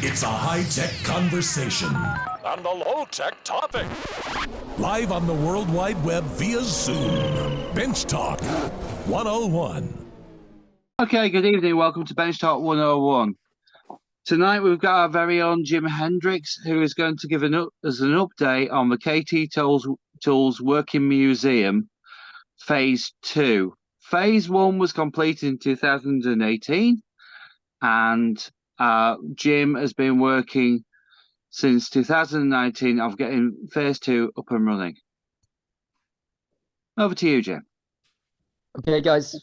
It's a high-tech conversation. And a low-tech topic. Live on the World Wide Web via Zoom. Bench Talk 101. Okay, good evening. Welcome to Bench Talk 101. Tonight we've got our very own Jim Hendricks, who is going to give us an update on the KT Tools Working Museum Phase 2. Phase 1 was completed in 2018, and Jim has been working since 2019 of getting Phase 2 up and running. Over to you, Jim. Okay, guys.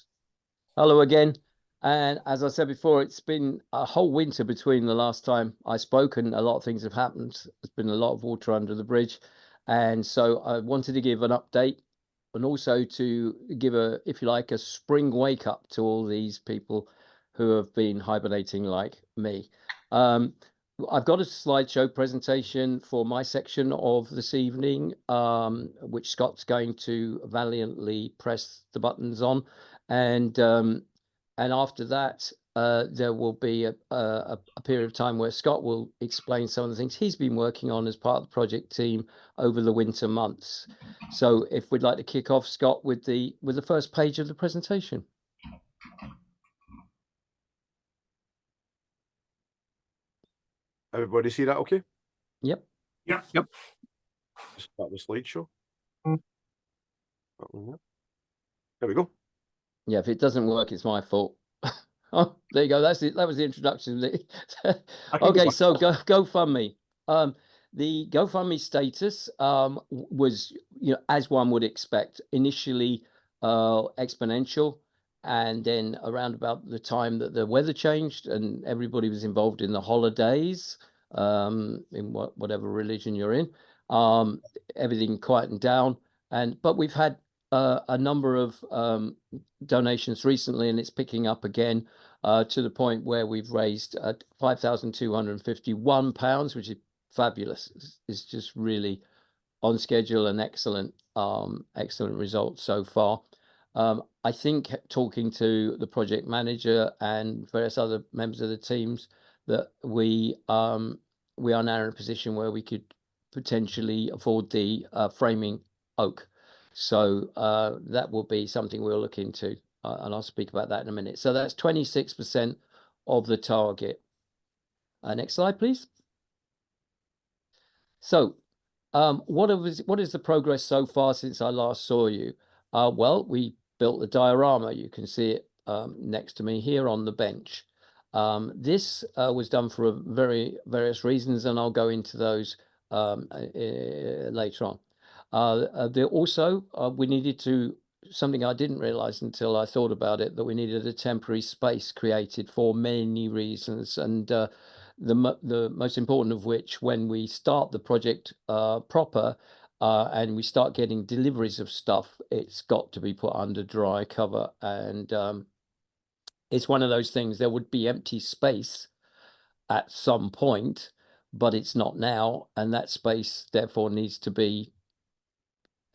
Hello again. And as I said before, it's been a whole winter between the last time I spoke, and a lot of things have happened. There's been a lot of water under the bridge. And so I wanted to give an update and also to give a, if you like, a spring wake up to all these people who have been hibernating like me. I've got a slideshow presentation for my section of this evening, which Scott's going to valiantly press the buttons on. And after that, there will be a period of time where Scott will explain some of the things he's been working on as part of the project team over the winter months. So if we'd like to kick off, Scott, with the first page of the presentation. Everybody see that okay? Yep. Yep. Start the slideshow. There we go. Yeah, if it doesn't work, it's my fault. Oh, there you go. That's it. That was the introduction. Okay, so GoFundMe. The GoFundMe status was, as one would expect, initially exponential, and then around about the time that the weather changed and everybody was involved in the holidays, in whatever religion you're in, everything quietened down. But we've had a number of donations recently, and it's picking up again to the point where we've raised £5,251, which is fabulous. It's just really on schedule and excellent results so far. I think, talking to the project manager and various other members of the teams, that we are now in a position where we could potentially afford the framing oak. So that will be something we'll look into, and I'll speak about that in a minute. So that's 26% of the target. Next slide, please. So what is the progress so far since I last saw you? Well, we built the diorama. You can see it next to me here on the bench. This was done for various reasons, and I'll go into those later on. We needed to, something I didn't realize until I thought about it, that we needed a temporary space created for many reasons, and the most important of which, when we start the project proper and we start getting deliveries of stuff, it's got to be put under dry cover. And it's one of those things, there would be empty space at some point, but it's not now, and that space therefore needs to be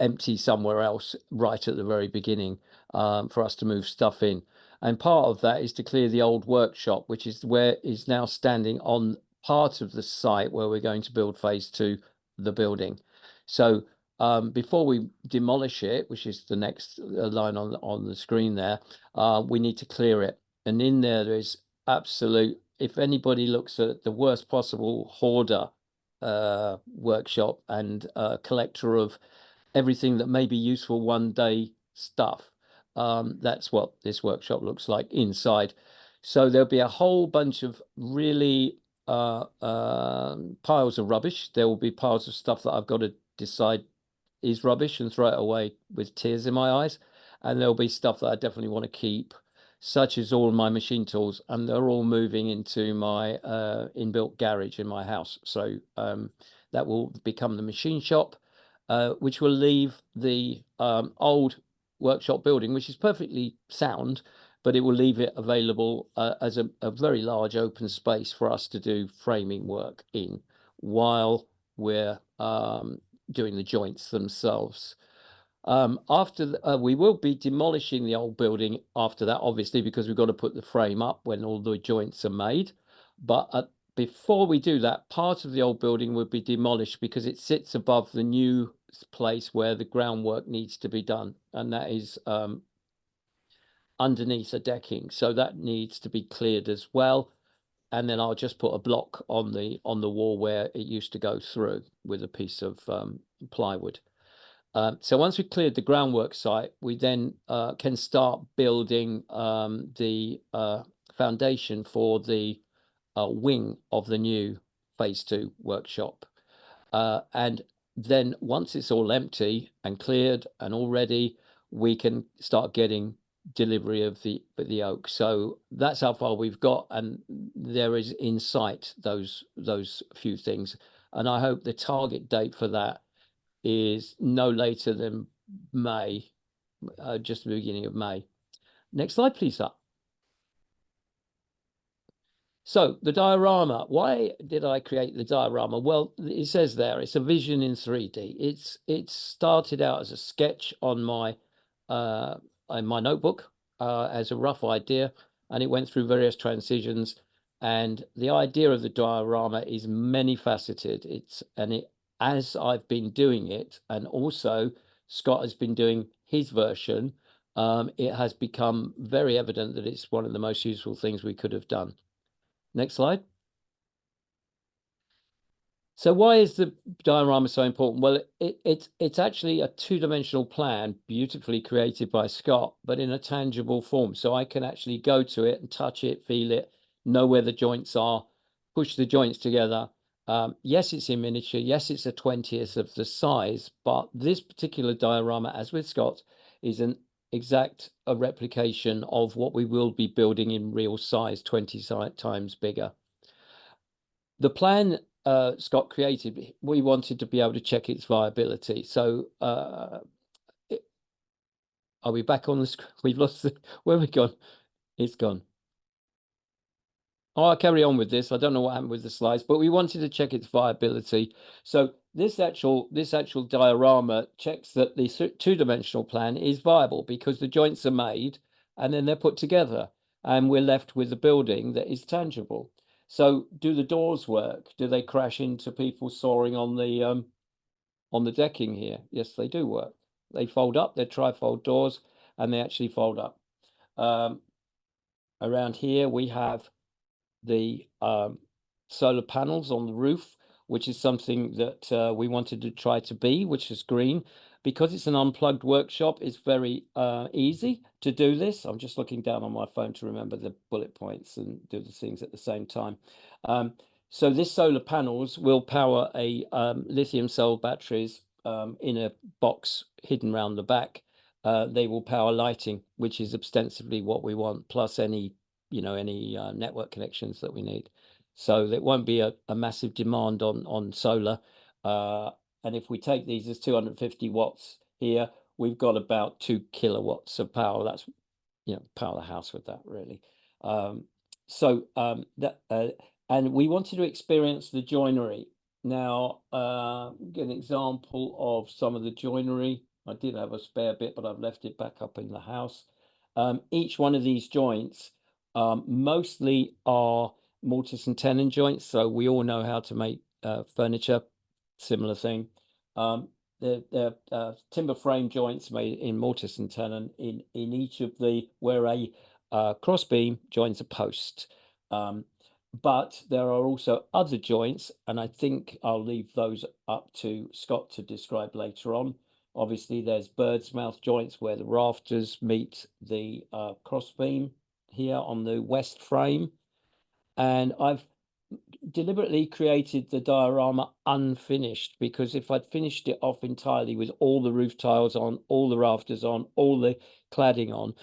empty somewhere else right at the very beginning for us to move stuff in. And part of that is to clear the old workshop, which is where is now standing on part of the site where we're going to build phase 2, the building. So before we demolish it, which is the next line on the screen there, we need to clear it. And in there is absolute, if anybody looks at the worst possible hoarder workshop and collector of everything that may be useful one day stuff, that's what this workshop looks like inside. So there'll be a whole bunch of really piles of rubbish. There will be piles of stuff that I've got to decide is rubbish and throw it away with tears in my eyes, and there'll be stuff that I definitely want to keep, such as all my machine tools, and they're all moving into my inbuilt garage in my house. So that will become the machine shop, which will leave the old workshop building, which is perfectly sound, but it will leave it available as a very large open space for us to do framing work in while we're doing the joints themselves. We will be demolishing the old building after that, obviously, because we've got to put the frame up when all the joints are made. But before we do that, part of the old building would be demolished because it sits above the new place where the groundwork needs to be done, and that is underneath a decking, so that needs to be cleared as well. And then I'll just put a block on the wall where it used to go through with a piece of plywood. So once we've cleared the groundwork site, we then can start building the foundation for the wing of the new phase 2 workshop. And then once it's all empty and cleared and all ready, we can start getting delivery of the oak. So that's how far we've got, and there is in sight those few things. And I hope the target date for that is no later than May, just the beginning of May. Next slide, please, sir. So the diorama, why did I create the diorama? Well, it says there, it's a vision in 3D. It started out as a sketch on my in my notebook as a rough idea, and it went through various transitions. And the idea of the diorama is many faceted. As I've been doing it, and also Scott has been doing his version, it has become very evident that it's one of the most useful things we could have done. Next slide. So why is the diorama so important? Well, it's actually a two-dimensional plan beautifully created by Scott, but in a tangible form. So I can actually go to it and touch it, feel it, know where the joints are, push the joints together. Yes, it's in miniature. Yes, it's a 20th of the size, but this particular diorama, as with Scott, is an exact replication of what we will be building in real size, 20 times bigger. The plan Scott created, we wanted to be able to check its viability. So are we back on the screen? We've lost the, where have we gone? It's gone. Oh, I'll carry on with this. I don't know what happened with the slides, but we wanted to check its viability. So this actual diorama checks that the two-dimensional plan is viable because the joints are made and then they're put together, and we're left with a building that is tangible. So do the doors work? Do they crash into people soaring on the decking here? Yes, they do work. They fold up. They're trifold doors, and they actually fold up. Around here we have the solar panels on the roof, which is something that we wanted to try to be, which is green. Because it's an unplugged workshop, it's very easy to do this. I'm just looking down on my phone to remember the bullet points and do the things at the same time. So this solar panels will power a lithium cell batteries in a box hidden around the back. They will power lighting, which is ostensibly what we want, plus any network connections that we need. So there won't be a massive demand on solar. And if we take these as 250 watts here, we've got about 2 kilowatts of power. That's, power the house with that, really. And we wanted to experience the joinery. Now, get an example of some of the joinery. I did have a spare bit, but I've left it back up in the house. Each one of these joints mostly are mortise and tenon joints. So we all know how to make furniture, similar thing. They're timber frame joints made in mortise and tenon in each of where a crossbeam joins a post. But there are also other joints, and I think I'll leave those up to Scott to describe later on. Obviously, there's bird's mouth joints where the rafters meet the crossbeam here on the west frame. And I've deliberately created the diorama unfinished, because if I'd finished it off entirely with all the roof tiles on, all the rafters on, all the cladding on,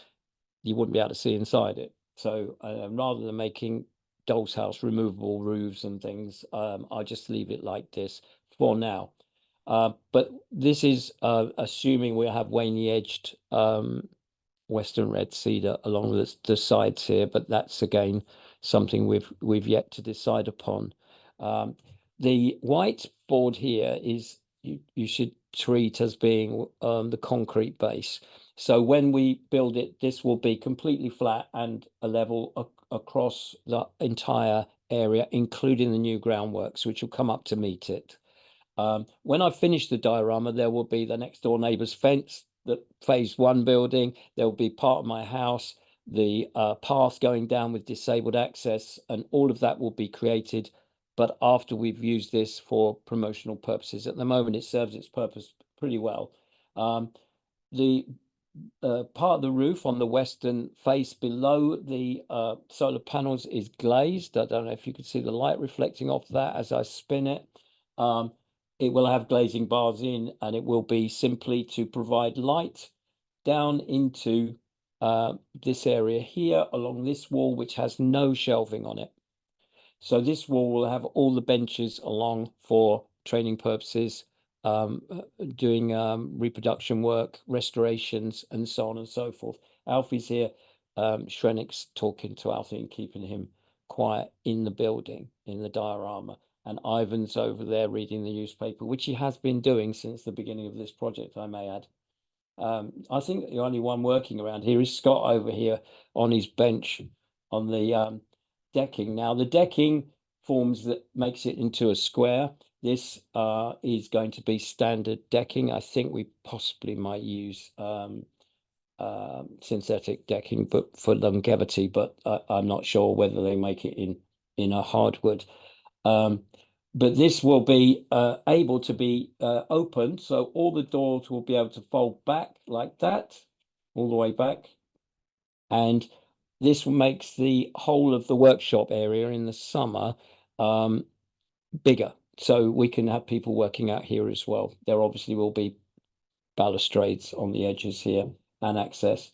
you wouldn't be able to see inside it. So rather than making doll's house removable roofs and things, I just leave it like this for now. But this is assuming we have Waney edged Western red cedar along the sides here, but that's again something we've yet to decide upon. The white board here is you should treat as being the concrete base. So when we build it, this will be completely flat and a level across the entire area, including the new groundworks, which will come up to meet it. When I finish the diorama, there will be the next door neighbour's fence, the phase 1 building. There will be part of my house, the path going down with disabled access, and all of that will be created. But after we've used this for promotional purposes, at the moment it serves its purpose pretty well. The part of the roof on the western face below the solar panels is glazed. I don't know if you can see the light reflecting off that as I spin it. It will have glazing bars in, and it will be simply to provide light down into this area here along this wall, which has no shelving on it. So this wall will have all the benches along for training purposes, doing reproduction work, restorations, and so on and so forth. Alfie's here, Shrennick's talking to Alfie and keeping him quiet in the building, in the diorama. And Ivan's over there reading the newspaper, which he has been doing since the beginning of this project, I may add. I think the only one working around here is Scott over here on his bench on the decking. Now, the decking forms that makes it into a square. This is going to be standard decking. I think we possibly might use synthetic decking, but for longevity, but I'm not sure whether they make it in a hardwood. But this will be able to be opened, so all the doors will be able to fold back like that, all the way back. And this makes the whole of the workshop area in the summer bigger, so we can have people working out here as well. There obviously will be balustrades on the edges here and access.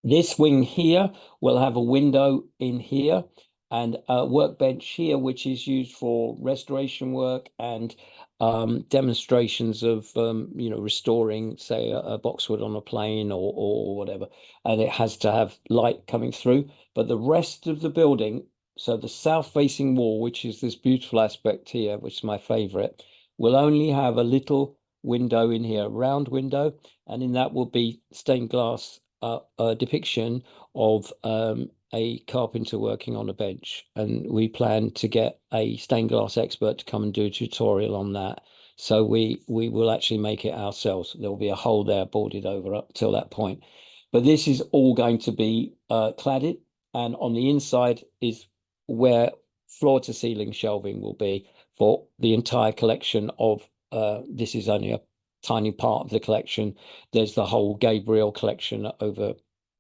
This wing here will have a window in here and a workbench here, which is used for restoration work and demonstrations of, restoring, say, a boxwood on a plane or whatever. And it has to have light coming through. But the rest of the building, so the south-facing wall, which is this beautiful aspect here, which is my favorite, will only have a little window in here, a round window, and in that will be stained glass depiction of a carpenter working on a bench, and we plan to get a stained glass expert to come and do a tutorial on that. So we will actually make it ourselves. There will be a hole there boarded over up till that point. But this is all going to be cladded, and on the inside is where floor to ceiling shelving will be for the entire collection of this is only a tiny part of the collection. There's the whole Gabriel collection over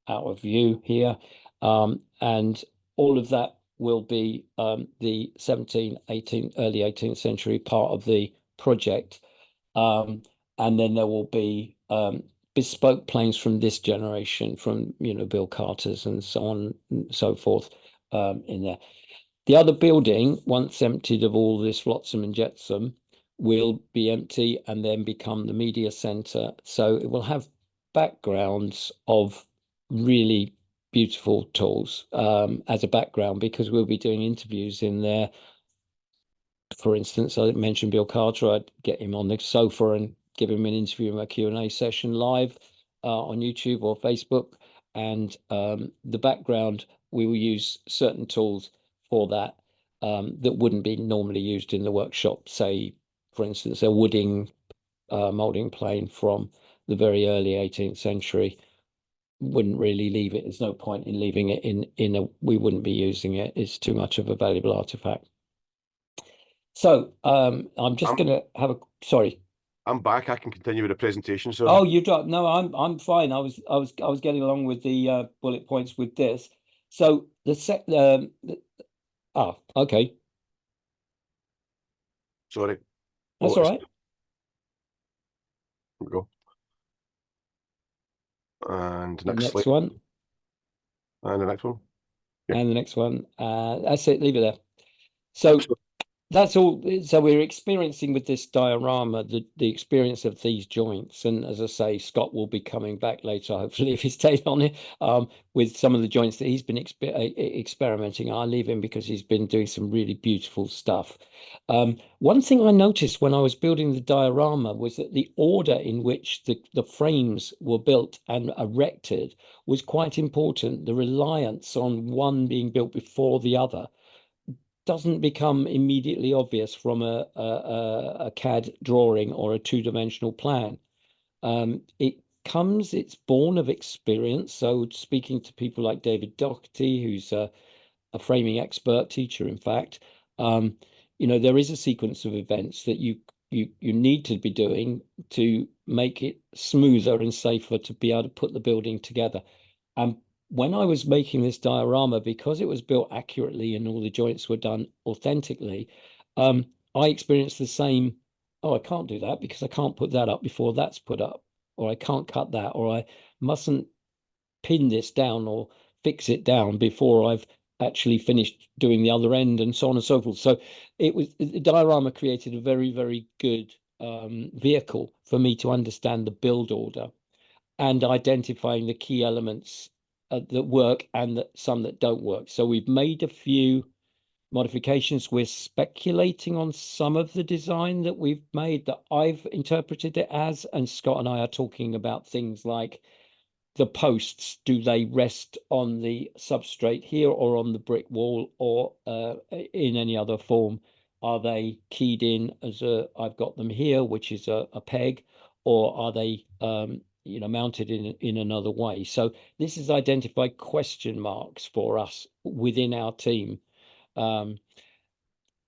out of view here. And all of that will be the 17th, 18th, early 18th century part of the project. And then there will be bespoke planes from this generation, from, Bill Carter's and so on and so forth in there. The other building, once emptied of all this flotsam and jetsam, will be empty and then become the media center. So it will have backgrounds of really beautiful tools as a background, because we'll be doing interviews in there. For instance, I mentioned Bill Carter. I'd get him on the sofa and give him an interview in a Q&A session live on YouTube or Facebook. And the background, we will use certain tools for that that wouldn't be normally used in the workshop. Say, for instance, a wooding molding plane from the very early 18th century. Wouldn't really leave it. There's no point in leaving it in a, we wouldn't be using it. It's too much of a valuable artifact. So I'm just going to have a, sorry. I'm back. I can continue with the presentation. So Oh, you don't. No, I'm fine. I was getting along with the bullet points with this. So okay. Sorry. That's all right. Here we go. And The next next slide. one. And the next one. Yeah. And the next one. That's it. Leave it there. So that's all. So we're experiencing with this diorama the experience of these joints, and as I say, Scott will be coming back later, hopefully, if he stays on it, with some of the joints that he's been experimenting. I leave him because he's been doing some really beautiful stuff. One thing I noticed when I was building the diorama was that the order in which the frames were built and erected was quite important. The reliance on one being built before the other doesn't become immediately obvious from a CAD drawing or a two-dimensional plan. It's born of experience. So speaking to people like David Doherty, who's a framing expert teacher, in fact, there is a sequence of events that you need to be doing to make it smoother and safer to be able to put the building together. And when I was making this diorama, because it was built accurately and all the joints were done authentically, I experienced the same. Oh, I can't do that because I can't put that up before that's put up, or I can't cut that, or I mustn't pin this down or fix it down before I've actually finished doing the other end, and so on and so forth. So the diorama created a very, very good vehicle for me to understand the build order and identifying the key elements that work and some that don't work. So we've made a few modifications. We're speculating on some of the design that we've made that I've interpreted it as, and Scott and I are talking about things like the posts. Do they rest on the substrate here or on the brick wall, or in any other form? Are they keyed in as I've got them here, which is a peg, or are they mounted in another way? So this has identified question marks for us within our team.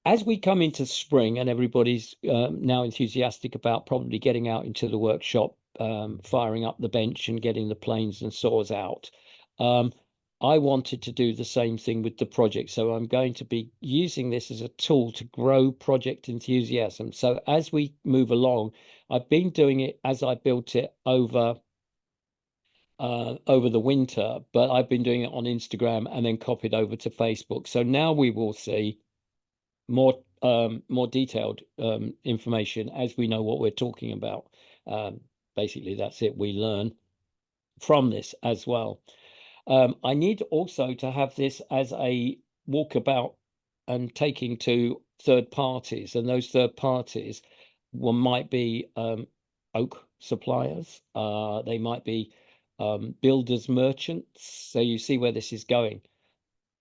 As we come into spring and everybody's now enthusiastic about probably getting out into the workshop, firing up the bench and getting the planes and saws out, I wanted to do the same thing with the project. So I'm going to be using this as a tool to grow project enthusiasm. So as we move along, I've been doing it as I built it over the winter, but I've been doing it on Instagram and then copied over to Facebook. So now we will see more detailed information as we know what we're talking about. Basically, that's it. We learn from this as well. I need also to have this as a walkabout and taking to third parties, and those third parties might be oak suppliers. They might be builders merchants. So you see where this is going.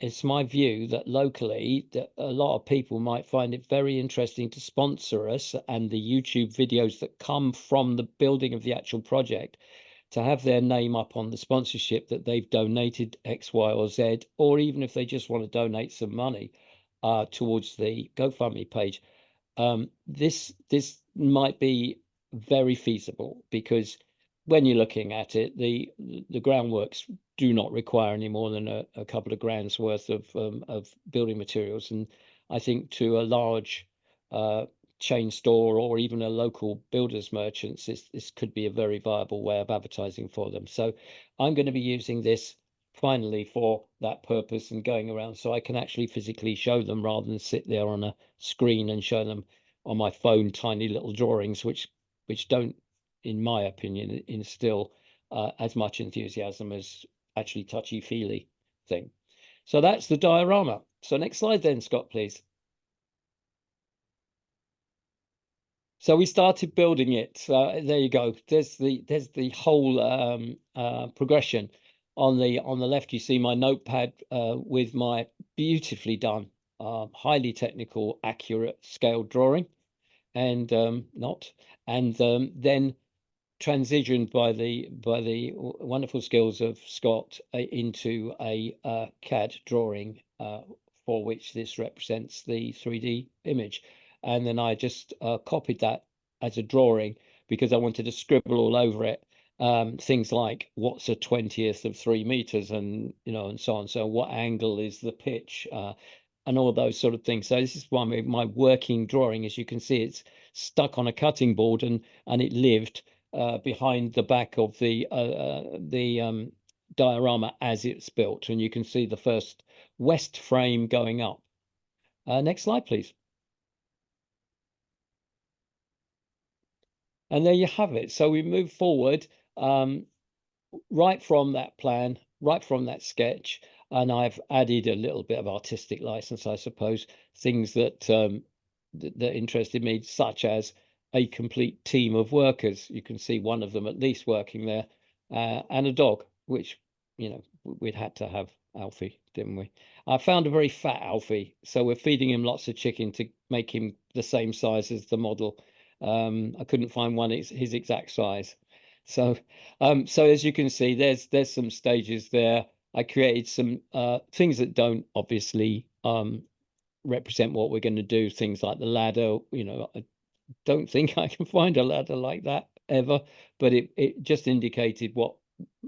It's my view that locally that a lot of people might find it very interesting to sponsor us, and the YouTube videos that come from the building of the actual project to have their name up on the sponsorship, that they've donated X, Y, or Z, or even if they just want to donate some money towards the GoFundMe page. This might be very feasible, because when you're looking at it, the groundworks do not require any more than a couple of grand's worth of building materials, and I think to a large chain store or even a local builders merchants, this could be a very viable way of advertising for them. So I'm going to be using this finally for that purpose and going around so I can actually physically show them rather than sit there on a screen and show them on my phone tiny little drawings, which don't, in my opinion, instill as much enthusiasm as actually touchy-feely thing. So that's the diorama. So next slide then, Scott, please. So we started building it. So there you go. There's the whole progression. On the left, you see my notepad with my beautifully done, highly technical, accurate scale drawing, and then transitioned by the wonderful skills of Scott into a CAD drawing for which this represents the 3D image. And then I just copied that as a drawing because I wanted to scribble all over it things like what's a 20th of 3 meters, and and so on. So what angle is the pitch, and all those sort of things. So this is why my working drawing, as you can see, it's stuck on a cutting board, and it lived behind the back of the diorama as it's built, and you can see the first west frame going up. Next slide, please. And there you have it. So we move forward right from that plan, right from that sketch, and I've added a little bit of artistic license, I suppose, things that that interested me, such as a complete team of workers. You can see one of them at least working there, and a dog, which we'd had to have Alfie, didn't we? I found a very fat Alfie, so we're feeding him lots of chicken to make him the same size as the model. I couldn't find one his exact size. So so as you can see, there's some stages there. I created some things that don't obviously represent what we're going to do, things like the ladder. I don't think I can find a ladder like that ever, but it just indicated what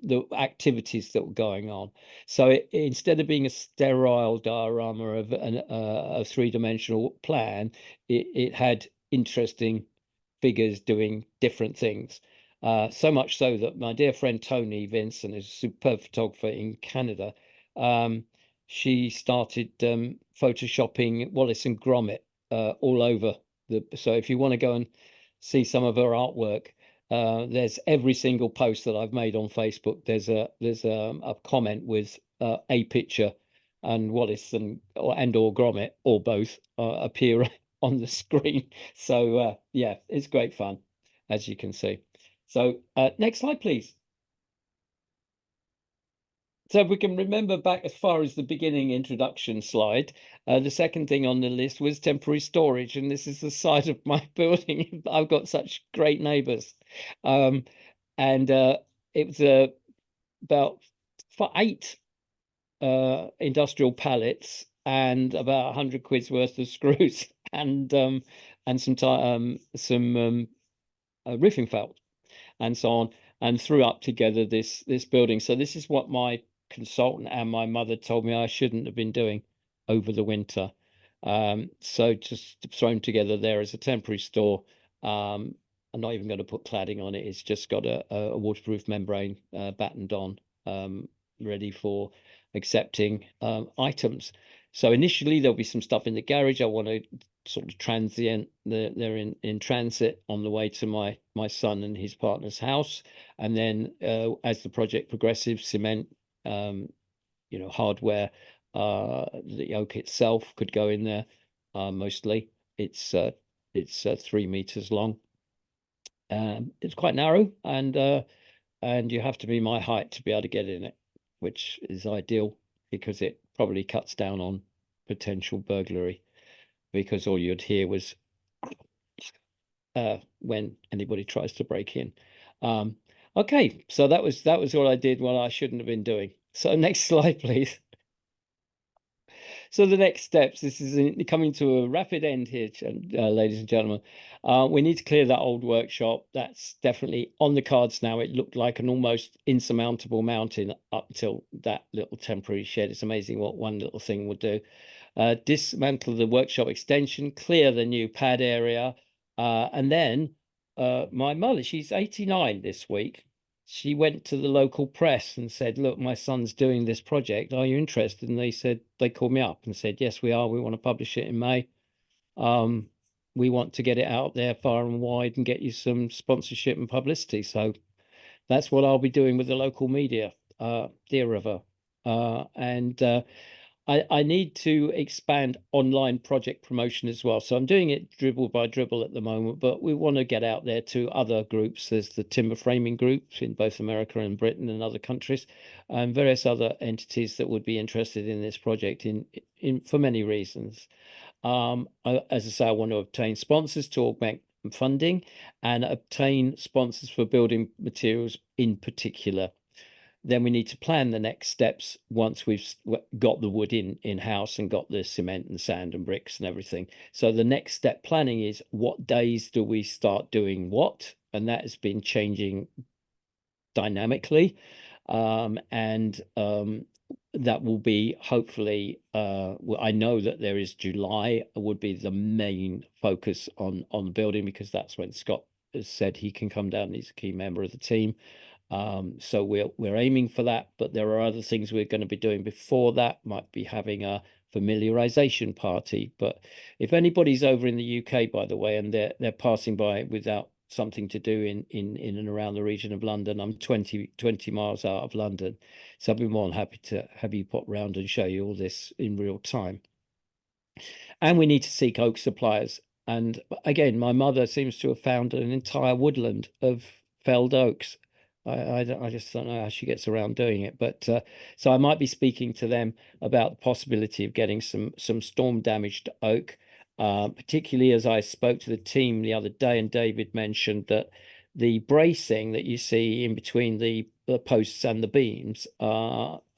the activities that were going on. So instead of being a sterile diorama of a three-dimensional plan, it had interesting figures doing different things. So much so that my dear friend Tony Vincent is a superb photographer in Canada. She started photoshopping Wallace and Gromit all over so if you want to go and see some of her artwork, there's every single post that I've made on Facebook. There's a comment with a picture, and Wallace and or Gromit or both appear on the screen. So yeah, it's great fun, as you can see. So next slide, please. So if we can remember back as far as the beginning introduction slide, the second thing on the list was temporary storage, and this is the side of my building. I've got such great neighbours, and it was about 8 industrial pallets and about 100 quid's worth of screws and some roofing felt and so on, and threw up together this building. So this is what my consultant and my mother told me I shouldn't have been doing over the winter. So just thrown together there as a temporary store. I'm not even going to put cladding on it. It's just got a waterproof membrane battened on, ready for accepting items. So initially there'll be some stuff in the garage. I want to sort of transient. They're in transit on the way to my son and his partner's house, and then as the project progresses, cement, hardware, the oak itself could go in there. Mostly, it's 3 meters long. It's quite narrow, and you have to be my height to be able to get in it, which is ideal because it probably cuts down on potential burglary, because all you'd hear was when anybody tries to break in. Okay, so that was what I did what I shouldn't have been doing. So next slide, please. So the next steps, this is coming to a rapid end here, ladies and gentlemen. We need to clear that old workshop. That's definitely on the cards now. It looked like an almost insurmountable mountain up until that little temporary shed. It's amazing what one little thing will do. Dismantle the workshop extension, clear the new pad area, and then my mother, she's 89 this week. She went to the local press and said, look, my son's doing this project. Are you interested? And they called me up and said, yes, we are. We want to publish it in May. We want to get it out there far and wide and get you some sponsorship and publicity. So that's what I'll be doing with the local media, dear of her. I need to expand online project promotion as well. So I'm doing it dribble by dribble at the moment, but we want to get out there to other groups. There's the timber framing groups in both America and Britain and other countries, and various other entities that would be interested in this project in for many reasons. As I say, I want to obtain sponsors to augment funding and obtain sponsors for building materials in particular. Then we need to plan the next steps once we've got the wood in-house and got the cement and sand and bricks and everything. So the next step planning is what days do we start doing what? And that has been changing dynamically. That will be hopefully, I know that there is July would be the main focus on the building, because that's when Scott has said he can come down. He's a key member of the team. So we're aiming for that, but there are other things we're going to be doing before that. Might be having a familiarization party. But if anybody's over in the UK, by the way, and they're passing by without something to do in and around the region of London, I'm 20 miles out of London, so I'd be more than happy to have you pop round and show you all this in real time. And we need to seek oak suppliers. And again, my mother seems to have found an entire woodland of felled oaks. I just don't know how she gets around doing it. But so I might be speaking to them about the possibility of getting some storm damaged oak, particularly as I spoke to the team the other day, and David mentioned that the bracing that you see in between the posts and the beams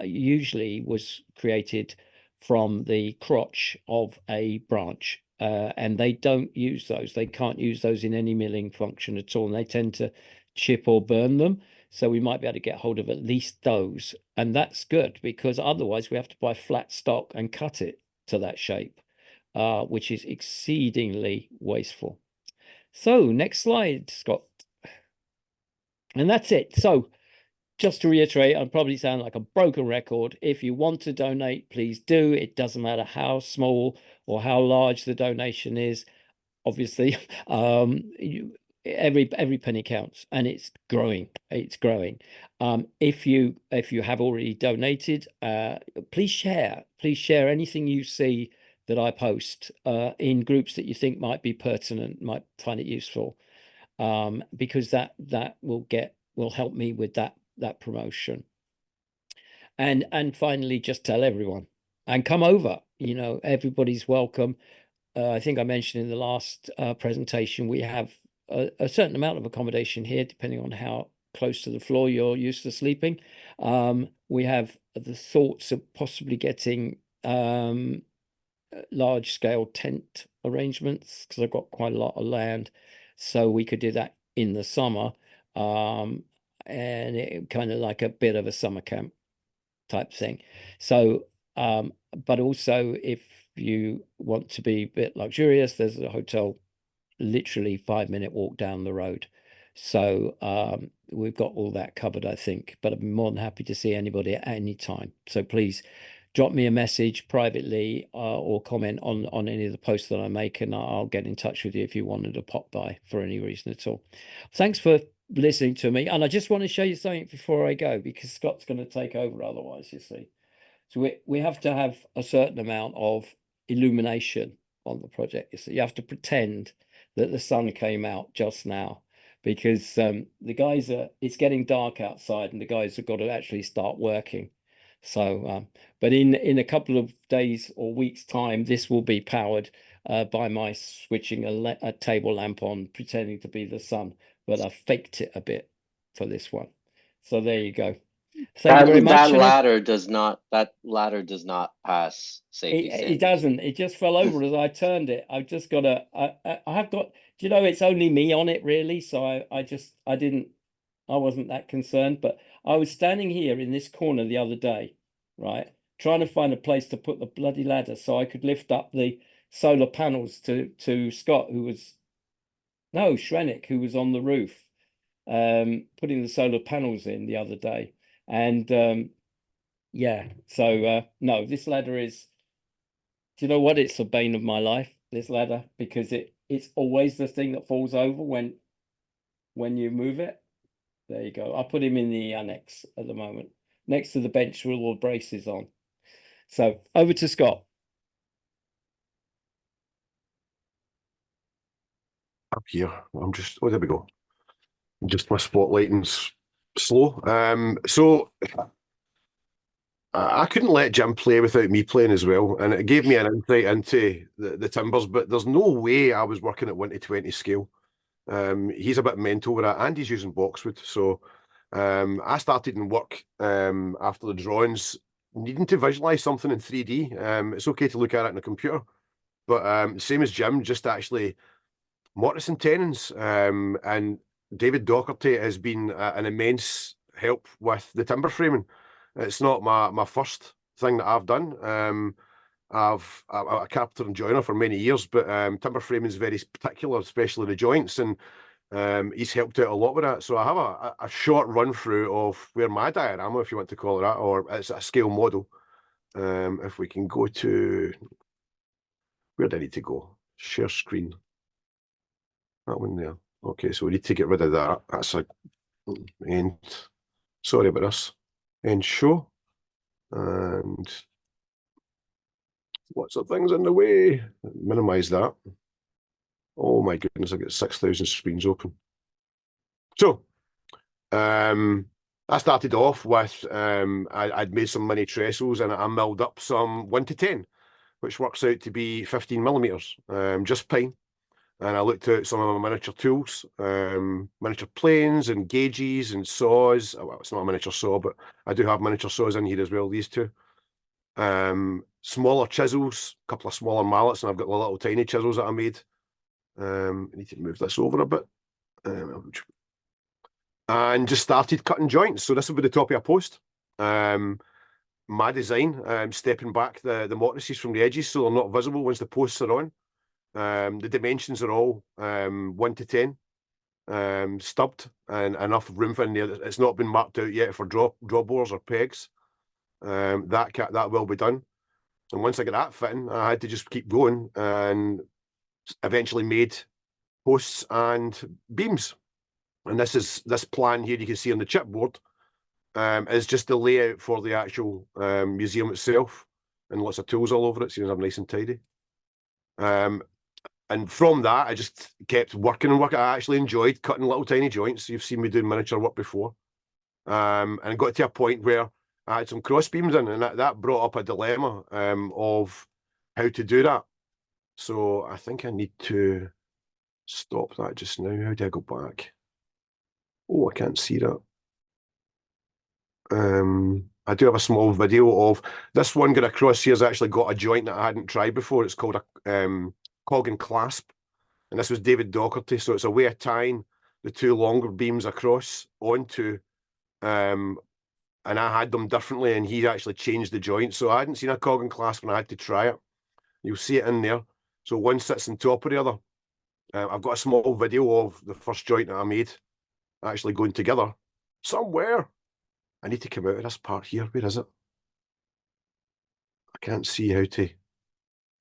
usually was created from the crotch of a branch. And they don't use those. They can't use those in any milling function at all. And they tend to chip or burn them. So we might be able to get hold of at least those. And that's good because otherwise we have to buy flat stock and cut it to that shape, which is exceedingly wasteful. So next slide, Scott. And that's it. So just to reiterate, I probably sound like a broken record. If you want to donate, please do. It doesn't matter how small or how large the donation is. Obviously, every penny counts, and it's growing. It's growing. If you have already donated, please share. Please share anything you see that I post in groups that you think might be pertinent, might find it useful, because that will help me with that promotion. And finally, just tell everyone and come over. Everybody's welcome. I think I mentioned in the last presentation, we have a certain amount of accommodation here, depending on how close to the floor you're used to sleeping. We have the thoughts of possibly getting large scale tent arrangements because I've got quite a lot of land, so we could do that in the summer, and it kind of like a bit of a summer camp type thing. So but also if you want to be a bit luxurious, there's a hotel literally 5-minute walk down the road. So we've got all that covered, I think, but I'm more than happy to see anybody at any time. So please drop me a message privately or comment on any of the posts that I make, and I'll get in touch with you if you wanted to pop by for any reason at all. Thanks for listening to me. And I just want to show you something before I go, because Scott's going to take over otherwise, you see. So we have to have a certain amount of illumination on the project. You see, you have to pretend that the sun came out just now, because the guys it's getting dark outside and the guys have got to actually start working. So but in a couple of days or weeks time, this will be powered by my switching a table lamp on, pretending to be the sun, but I faked it a bit for this one. So there you go. Thank you very much. That ladder does not pass safety standards. It doesn't. It just fell over as I turned it. I've just got I have got, do you know, it's only me on it really, so I wasn't that concerned. But I was standing here in this corner the other day, right, trying to find a place to put the bloody ladder so I could lift up the solar panels to Scott, Shrenick, who was on the roof putting the solar panels in the other day. And yeah, so no, this ladder is, do you know what, it's the bane of my life, this ladder, because it's always the thing that falls over when you move it. There you go. I'll put him in the annex at the moment, next to the bench with all the braces on. So over to Scott. Up here, I'm just, oh, there we go. Just my spotlighting's slow. So I couldn't let Jim play without me playing as well, and it gave me an insight into the timbers, but there's no way I was working at 1:20 scale. He's a bit mental with that, and he's using boxwood. So I started in work after the drawings, needing to visualize something in 3D. It's okay to look at it in a computer, but same as Jim, just actually mortise and tenons, and David Docherty has been an immense help with the timber framing. It's not my first thing that I've done. I'm a carpenter and joiner for many years, but timber framing is very particular, especially the joints, and he's helped out a lot with that. So I have a short run through of where my diorama, if you want to call it that, or it's a scale model. If we can go to, where do I need to go? Share screen. That one there. Okay, so we need to get rid of that. That's a end. Sorry about this. End show. And lots of things in the way. Minimize that. Oh my goodness, I've got 6,000 screens open. So I started off with, I'd made some mini trestles and I milled up some 1 to 10, which works out to be 15 millimeters, just pine. And I looked at some of my miniature tools, miniature planes and gauges and saws. Well, it's not a miniature saw, but I do have miniature saws in here as well, these two. Smaller chisels, a couple of smaller mallets, and I've got the little tiny chisels that I made. I need to move this over a bit. And just started cutting joints. So this will be the top of a post. My design, stepping back the mortises from the edges so they're not visible once the posts are on. The dimensions are all 1 to 10, stubbed, and enough room in there. It's not been marked out yet for drawbores or pegs. That will be done. And once I get that fitting, I had to just keep going and eventually made posts and beams. And this plan here you can see on the chipboard is just the layout for the actual museum itself, and lots of tools all over it, so you have nice and tidy. And from that, I just kept working and working. I actually enjoyed cutting little tiny joints. You've seen me doing miniature work before. And I got to a point where I had some cross beams in, and that brought up a dilemma of how to do that. So I think I need to stop that just now. How do I go back? Oh, I can't see that. I do have a small video of this one going across here. Has actually got a joint that I hadn't tried before. It's called a cog and clasp, and this was David Docherty. So it's a way of tying the two longer beams across onto, and I had them differently, and he actually changed the joint. So I hadn't seen a cog and clasp, and I had to try it. You'll see it in there. So one sits on top of the other. I've got a small video of the first joint that I made actually going together somewhere. I need to come out of this part here. Where is it? I can't see how to.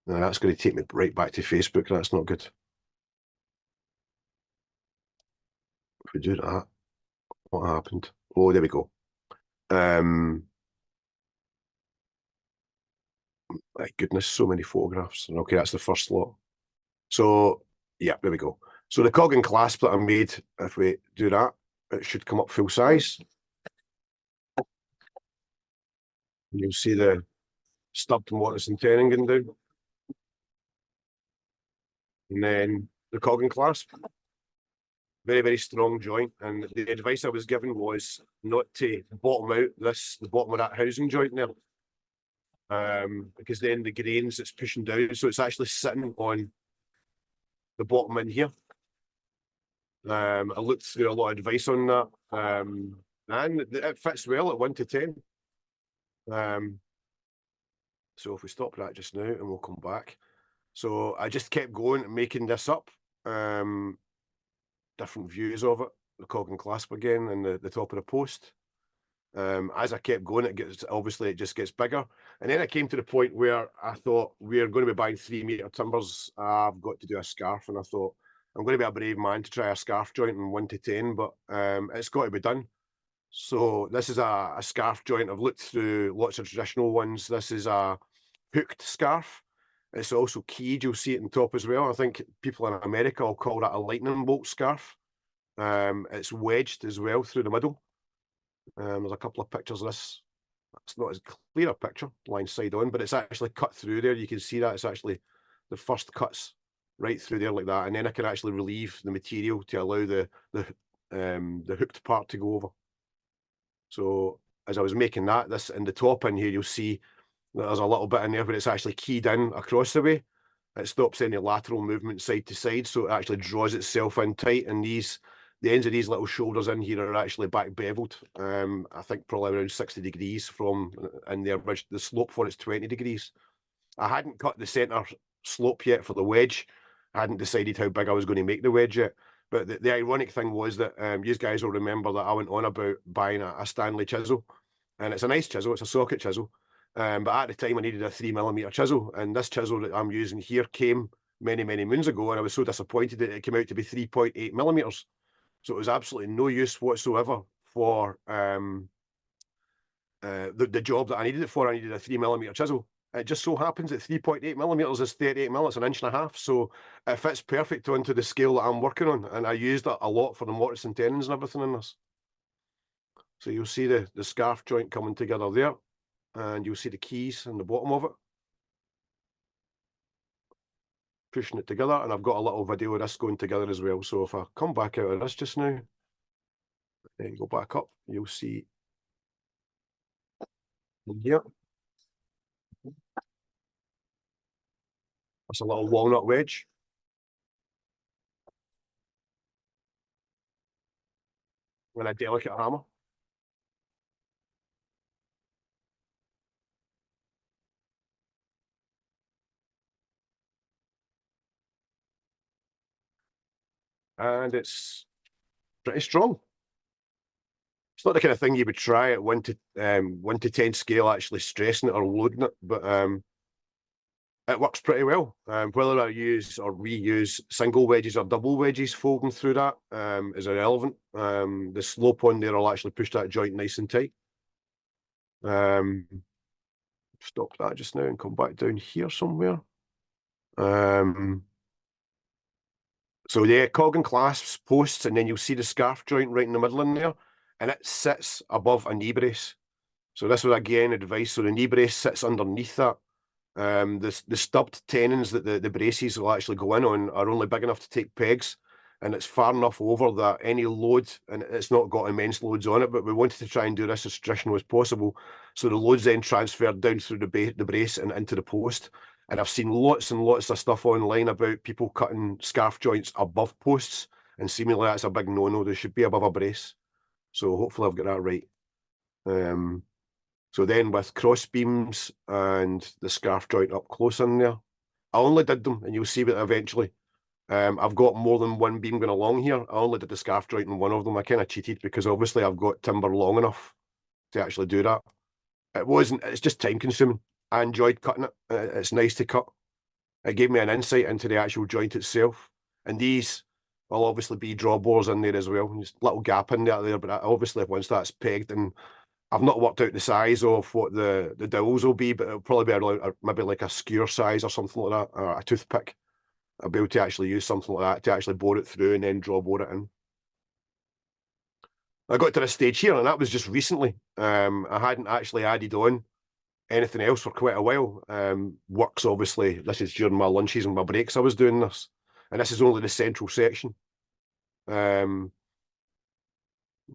No, that's going to take me right back to Facebook. That's not good. If we do that, what happened? Oh, there we go. My goodness, so many photographs. Okay, that's the first lot. So, yeah, there we go. So the cog and clasp that I made, if we do that, it should come up full size. You'll see the stubbed mortise and tearing going down. And then the cog and clasp. Very, very strong joint. And the advice I was given was not to bottom out the bottom of that housing joint there. Because then the grains it's pushing down. So it's actually sitting on the bottom in here. I looked through a lot of advice on that. And it fits well at 1 to 10. So if we stop that just now and we'll come back. So I just kept going and making this up. Different views of it, the cog and clasp again, and the top of the post. As I kept going, it just gets bigger. And then I came to the point where I thought, we're going to be buying 3 meter timbers. I've got to do a scarf. And I thought, I'm going to be a brave man to try a scarf joint in 1 to 10, but it's got to be done. So this is a scarf joint. I've looked through lots of traditional ones. This is a hooked scarf. It's also keyed. You'll see it on top as well. I think people in America will call that a lightning bolt scarf. It's wedged as well through the middle. There's a couple of pictures of this. It's not as clear a picture, lying side on, but it's actually cut through there. You can see that it's actually the first cuts right through there like that, and then I can actually relieve the material to allow the hooked part to go over. So as I was making that, this in the top in here, you'll see that there's a little bit in there, but it's actually keyed in across the way. It stops any lateral movement side to side, so it actually draws itself in tight. And the ends of these little shoulders in here are actually back beveled. I think probably around 60 degrees from in there. The slope for it's 20 degrees. I hadn't cut the centre slope yet for the wedge. I hadn't decided how big I was going to make the wedge yet. But the ironic thing was that you guys will remember that I went on about buying a Stanley chisel. And it's a nice chisel. It's a socket chisel. But at the time, I needed a 3mm chisel. And this chisel that I'm using here came many, many moons ago. And I was so disappointed that it came out to be 3.8mm. So it was absolutely no use whatsoever for the job that I needed it for. I needed a 3mm chisel. It just so happens that 3.8mm is 38mm, it's 1.5 inches. So it fits perfect onto the scale that I'm working on. And I used it a lot for the mortise and tenons and everything in this. So you'll see the scarf joint coming together there, and you'll see the keys in the bottom of it. Pushing it together, and I've got a little video of this going together as well. So if I come back out of this just now, then go back up, you'll see here. That's a little walnut wedge. And a delicate hammer. And it's pretty strong. It's not the kind of thing you would try at 1 to 10 scale, actually stressing it or loading it, but it works pretty well. Whether I use or reuse single wedges or double wedges folding through that is irrelevant. The slope on there will actually push that joint nice and tight. Stop that just now and come back down here somewhere. So yeah, cog and clasps, posts, and then you'll see the scarf joint right in the middle in there, and it sits above a knee brace. So this was again advice. So the knee brace sits underneath that. The stubbed tenons that the braces will actually go in on are only big enough to take pegs, and it's far enough over that any load, and it's not got immense loads on it, but we wanted to try and do this as traditional as possible. So the loads then transferred down through the brace and into the post. And I've seen lots and lots of stuff online about people cutting scarf joints above posts, and seemingly that's a big no-no. They should be above a brace. So hopefully I've got that right. So then with cross beams and the scarf joint up close in there, I only did them, and you'll see it eventually. I've got more than one beam going along here. I only did the scarf joint in one of them. I kind of cheated because obviously I've got timber long enough to actually do that. It's just time consuming. I enjoyed cutting it. It's nice to cut. It gave me an insight into the actual joint itself. And these will obviously be drawbores in there as well. Just a little gap in there, but obviously once that's pegged, and I've not worked out the size of what the dowels will be, but it'll probably be maybe like a skewer size or something like that, or a toothpick. I'll be able to actually use something like that to actually bore it through and then bore it in. I got to this stage here, and that was just recently. I hadn't actually added on anything else for quite a while. Works, obviously, this is during my lunches and my breaks I was doing this. And this is only the central section.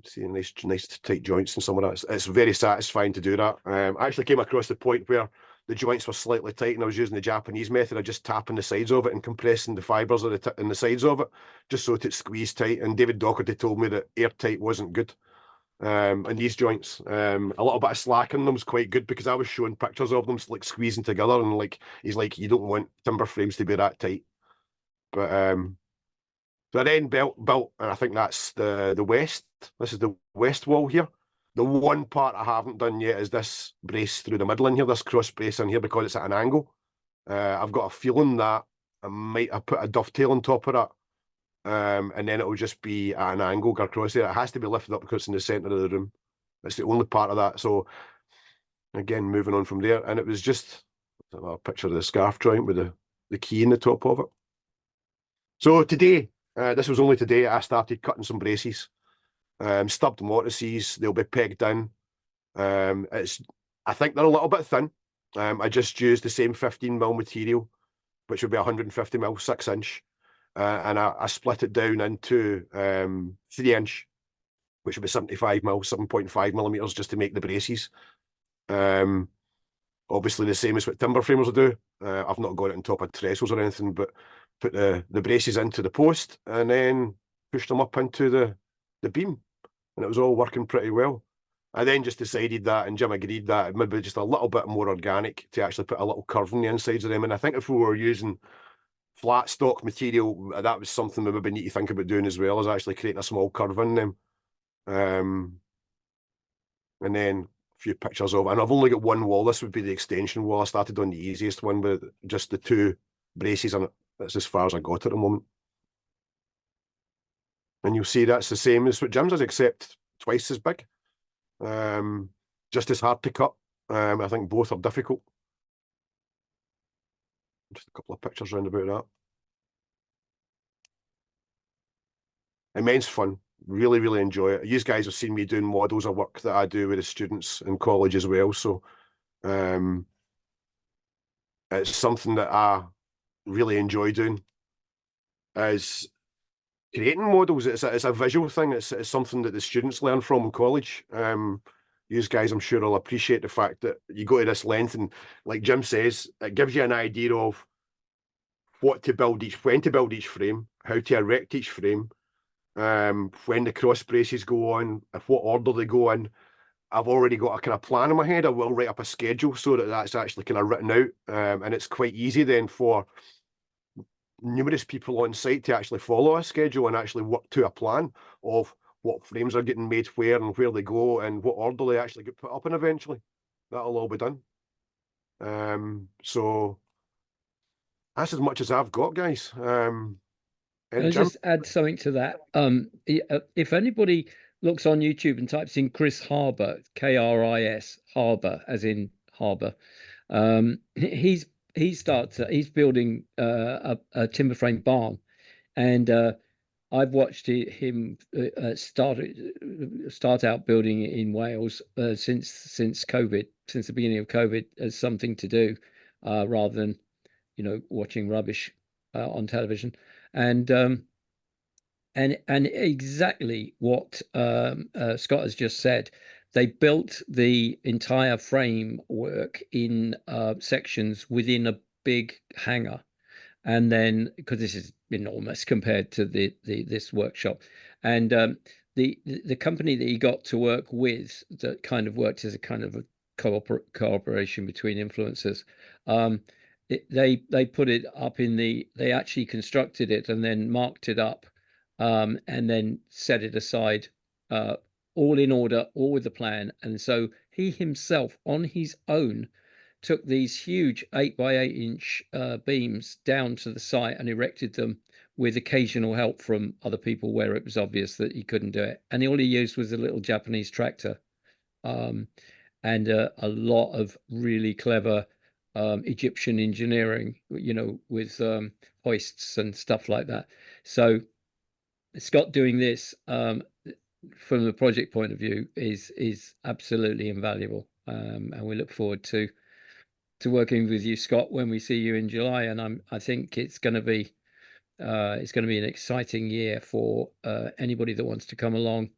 See, nice tight joints and some of that. It's very satisfying to do that. I actually came across the point where the joints were slightly tight, and I was using the Japanese method of just tapping the sides of it and compressing the fibres in the sides of it, just so it squeezed tight. And David Docherty told me that airtight wasn't good. And these joints, a little bit of slack in them was quite good, because I was showing pictures of them like squeezing together, and he's like, you don't want timber frames to be that tight. But so I then built, and I think that's the west. This is the west wall here. The one part I haven't done yet is this brace through the middle in here, this cross brace in here, because it's at an angle. I've got a feeling that I might have put a dovetail on top of that. And then it will just be at an angle across there. It has to be lifted up because it's in the centre of the room. That's the only part of that. So again, moving on from there, and it was just a picture of the scarf joint with the key in the top of it. So today, this was only today, I started cutting some braces. Stubbed mortices, they'll be pegged in. I think they're a little bit thin. I just used the same 15mm material, which would be 150mm 6-inch. And I split it down into 3-inch, which would be 75mm, 7.5mm, just to make the braces. Obviously the same as what timber framers will do. I've not got it on top of trestles or anything, but put the braces into the post and then pushed them up into the beam, and it was all working pretty well. I then just decided that, and Jim agreed, that it maybe just a little bit more organic to actually put a little curve in the insides of them. And I think if we were using flat stock material, that was something we maybe need to think about doing as well, as actually creating a small curve in them. And then a few pictures of it. And I've only got one wall. This would be the extension wall. I started on the easiest one with just the 2 braces on it. That's as far as I got at the moment. And you'll see that's the same as what Jim's is, except twice as big. Just as hard to cut. I think both are difficult. Just a couple of pictures round about that. Immense fun. Really, really enjoy it. You guys have seen me doing models of work that I do with the students in college as well. So it's something that I really enjoy doing. Is creating models. It's a visual thing. It's something that the students learn from in college. You guys, I'm sure, will appreciate the fact that you go to this length, and like Jim says, it gives you an idea of what to build when to build each frame, how to erect each frame, when the cross braces go on, if what order they go in. I've already got a kind of plan in my head. I will write up a schedule so that that's actually kind of written out, and it's quite easy then for numerous people on site to actually follow a schedule and actually work to a plan of what frames are getting made where and where they go and what order they actually get put up in eventually. That'll all be done. So that's as much as I've got, guys. Can I Jim? just add something to that? If anybody looks on YouTube and types in Chris Harbour, Kris, Harbour, as in harbour, he's building a timber frame barn, and I've watched him start out building it in Wales since COVID, since the beginning of COVID, as something to do, rather than watching rubbish on television, and exactly what Scott has just said. They built the entire framework in sections within a big hangar, and then because this is enormous compared to this workshop, and the company that he got to work with, that kind of worked as a kind of a cooperation between influencers. They put it up they actually constructed it and then marked it up, and then set it aside, all in order, all with the plan. And so he himself, on his own, took these huge 8 by 8 inch beams down to the site and erected them with occasional help from other people where it was obvious that he couldn't do it. And all he used was a little Japanese tractor, and a lot of really clever Egyptian engineering, with hoists and stuff like that. So Scott doing this from the project point of view is absolutely invaluable, and we look forward to working with you, Scott, when we see you in July. And I think it's going to be an exciting year for anybody that wants to come along.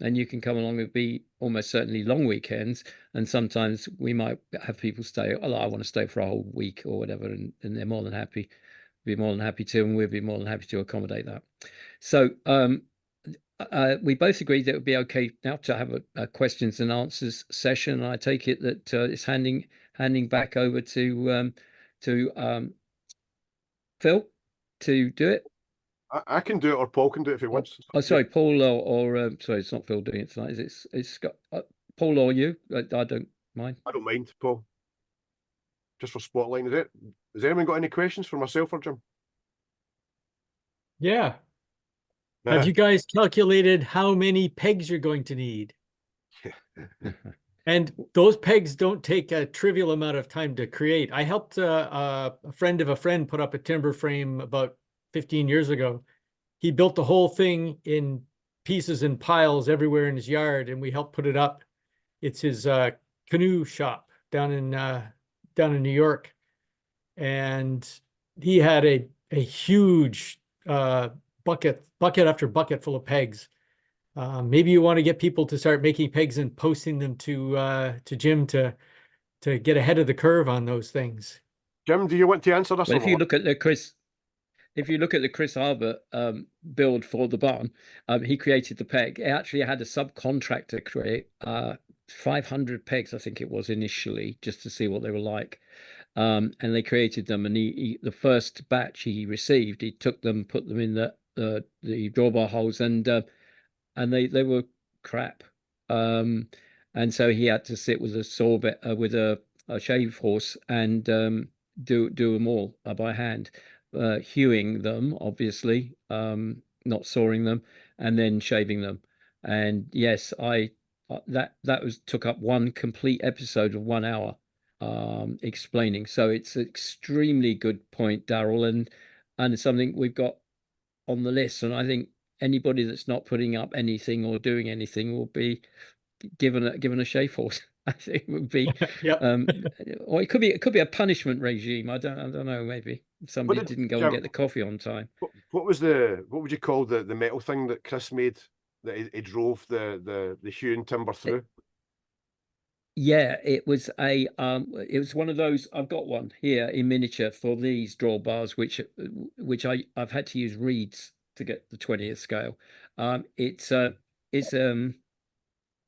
And you can come along. It'd be almost certainly long weekends, and sometimes we might have people stay. Oh, I want to stay for a whole week or whatever, and they're more than happy. Be more than happy to, and we'll be more than happy to accommodate that. So we both agreed that it would be okay now to have a questions and answers session. And I take it that it's handing back over to Phil to do it. I can do it, or Paul can do it if he wants. Oh, sorry, Paul, or sorry, it's not Phil doing it tonight. It's Scott, Paul, or you? I don't mind. I don't mind, Paul. Just for spotlighting, is it? Has anyone got any questions for myself or Jim? Yeah. Have you guys calculated how many pegs you're going to need? And those pegs don't take a trivial amount of time to create. I helped a friend of a friend put up a timber frame about 15 years ago. He built the whole thing in pieces and piles everywhere in his yard, and we helped put it up. It's his canoe shop down in New York, and he had a huge bucket after bucket full of pegs. Maybe you want to get people to start making pegs and posting them to Jim to get ahead of the curve on those things. Jim, do you want to answer this? Well, if you look at the Chris Harbour build for the barn, he created the peg. He actually had a subcontractor create 500 pegs, I think it was initially, just to see what they were like. And they created them, and the first batch he received, he took them, put them in the drawbar holes, and they were crap. And so he had to sit with a saw with a shave horse and do them all by hand, hewing them, obviously, not sawing them, and then shaving them. And yes, that took up one complete episode of 1 hour, explaining. So it's an extremely good point, Daryl, and it's something we've got on the list. And I think anybody that's not putting up anything or doing anything will be given a shave force. I think it would be, Yep. or it could be a punishment regime. I don't know. Maybe if somebody did didn't go Jim- and get the coffee on time. What would you call the metal thing that Chris made that he drove the hewn timber through? Yeah, it was one of those. I've got one here in miniature for these drawbars, which I've had to use reeds to get the 20th scale.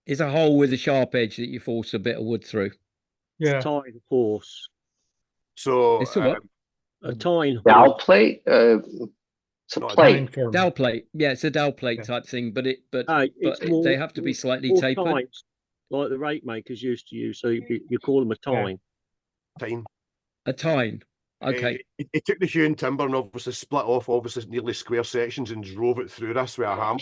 It's a hole with a sharp edge that you force a bit of wood through. Yeah. Tine horse. So It's a what? A tine Dowel horse. plate? It's a Not a plate. Time form. Dowel plate. Yeah, it's a dowel plate Yeah. type thing, but It's more, they have to be slightly more tapered. tines, like the rate makers used to use. So you call them a tine. time. A tine. Okay. He took the hewn timber and obviously split off nearly square sections and drove it through this with a hammer.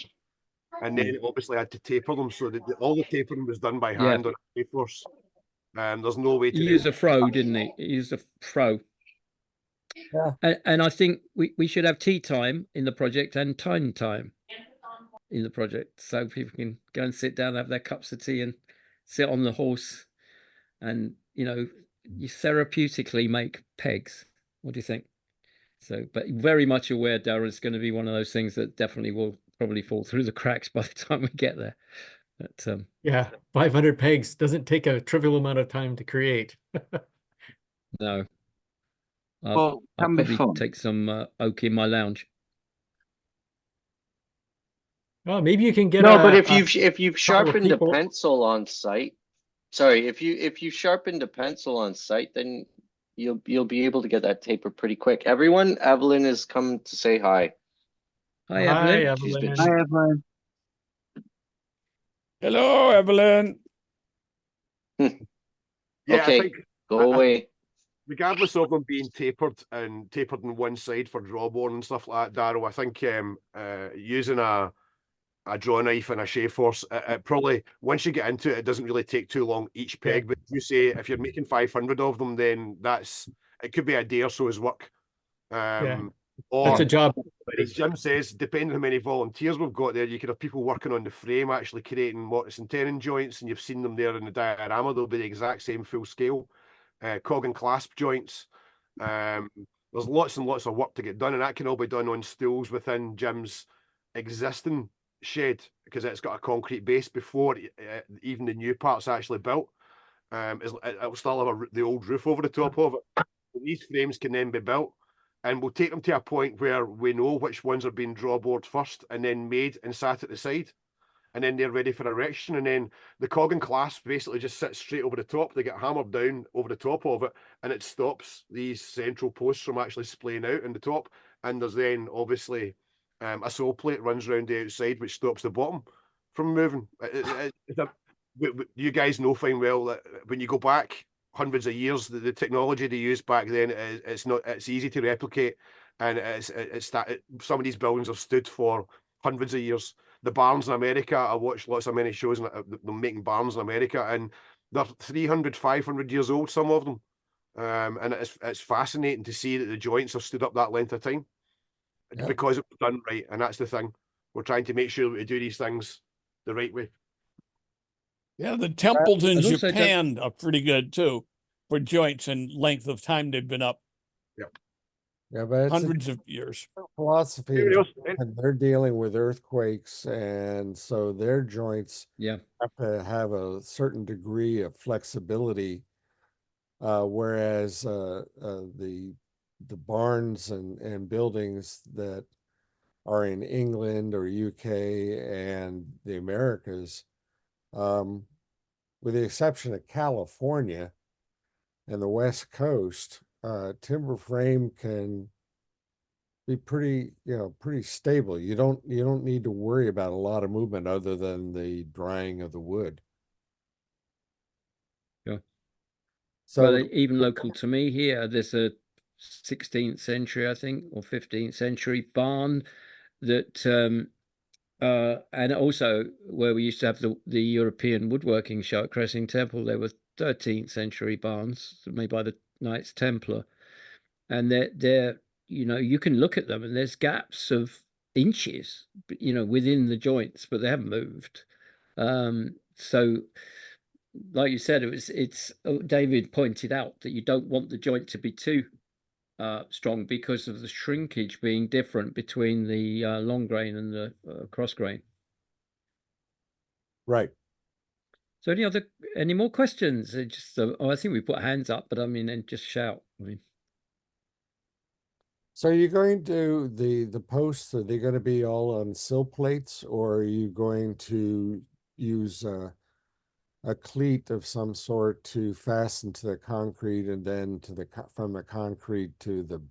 And then obviously had to taper them, so that all the tapering was done by hand on a force. There's no way to He used a fro, didn't he? He used a fro. Yeah. And I think we should have tea time in the project and time in the project, so people can go and sit down, have their cups of tea, and sit on the horse, and you therapeutically make pegs. What do you think? So, but very much aware, Darren, it's going to be one of those things that definitely will probably fall through the cracks by the time we get there. But Yeah, 500 pegs doesn't take a trivial amount of time to create. no. Well, I'll can be probably fun. take some oak in my lounge. Oh, maybe you can get No, but a- if you've sharpened a people- pencil on site, sorry, if you sharpened a pencil on site, then you'll be able to get that taper pretty quick. Everyone, Evelyn has come to say hi. Hi, Hi, Evelyn. She's been- Evelyn. Hi, everyone. Hello, Evelyn. Yeah, Okay. I think Go away. regardless of them being tapered on one side for drawborn and stuff like that, Darryl, I think using a draw knife and a shave force, it probably, once you get into it, it doesn't really take too long each peg. But you say if you're making 500 of them, then it could be a day or so's work. Or That's a job. as Jim says, depending on how many volunteers we've got there, you could have people working on the frame, actually creating mortise and tenon joints, and you've seen them there in the diorama. They'll be the exact same full scale. Cog and clasp joints. There's lots and lots of work to get done, and that can all be done on stools within Jim's existing shed, because it's got a concrete base before even the new part's actually built. It'll still have the old roof over the top of it. These frames can then be built, and we'll take them to a point where we know which ones are being drawboard first and then made and sat at the side, and then they're ready for erection. And then the cog and clasp basically just sits straight over the top. They get hammered down over the top of it, and it stops these central posts from actually splaying out in the top. And there's then obviously a sole plate runs around the outside, which stops the bottom from moving. You guys know fine well that when you go back hundreds of years, the technology they used back then it's easy to replicate, and some of these buildings have stood for hundreds of years. The barns in America, I watched lots of many shows, and they're making barns in America, and they're 300, 500 years old, some of them. And it's fascinating to see that the joints have stood up that length of time because it was done right. And that's the thing. We're trying to make sure that we do these things the right way. Yeah, the temples in and also Japan are pretty good too for joints and length of time they've been up. Yeah, but it's Hundreds of years. philosophy, Anybody else? and they're dealing with earthquakes, and so their joints have to have a certain degree of flexibility, whereas the barns and buildings that are in England or UK and the Americas, with the exception of California and the West Coast, timber frame can be pretty stable. You don't need to worry about a lot of movement other than the drying of the wood. Yeah. So Well, even local to me here, there's a 16th century, I think, or 15th century barn that and also where we used to have the European woodworking show at Cressing Temple, there were 13th century barns made by the Knights Templar, and they're you can look at them and there's gaps of inches, within the joints, but they haven't moved. So like you said, David pointed out that you don't want the joint to be too strong because of the shrinkage being different between the long grain and the cross grain. Right. So any more questions? I think we put hands up, but I mean, then just shout. So you're going to the posts, are they going to be all on sill plates, or are you going to use a cleat of some sort to fasten to the concrete and then from the concrete to the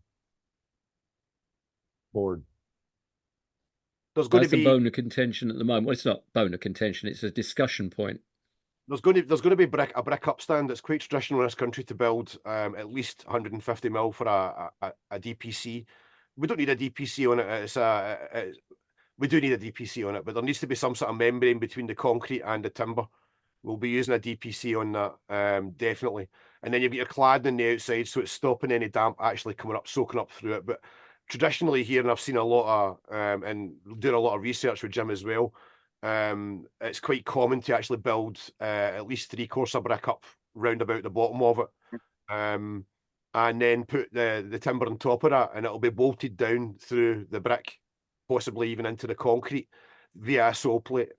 board? There's going That's to a be bone of contention at the moment. Well, it's not bone of contention; it's a discussion point. there's going to be a brick upstand. It's quite traditional in this country to build at least 150 mil for a DPC. We don't need a DPC on it. We do need a DPC on it, but there needs to be some sort of membrane between the concrete and the timber. We'll be using a DPC on that, definitely. And then you've got your cladding on the outside, so it's stopping any damp actually coming up, soaking up through it. But traditionally here, and I've seen a lot of, and doing a lot of research with Jim as well, it's quite common to actually build at least 3/4 of brick up round about the bottom of it. And then put the timber on top of that, and it'll be bolted down through the brick, possibly even into the concrete via a sole plate.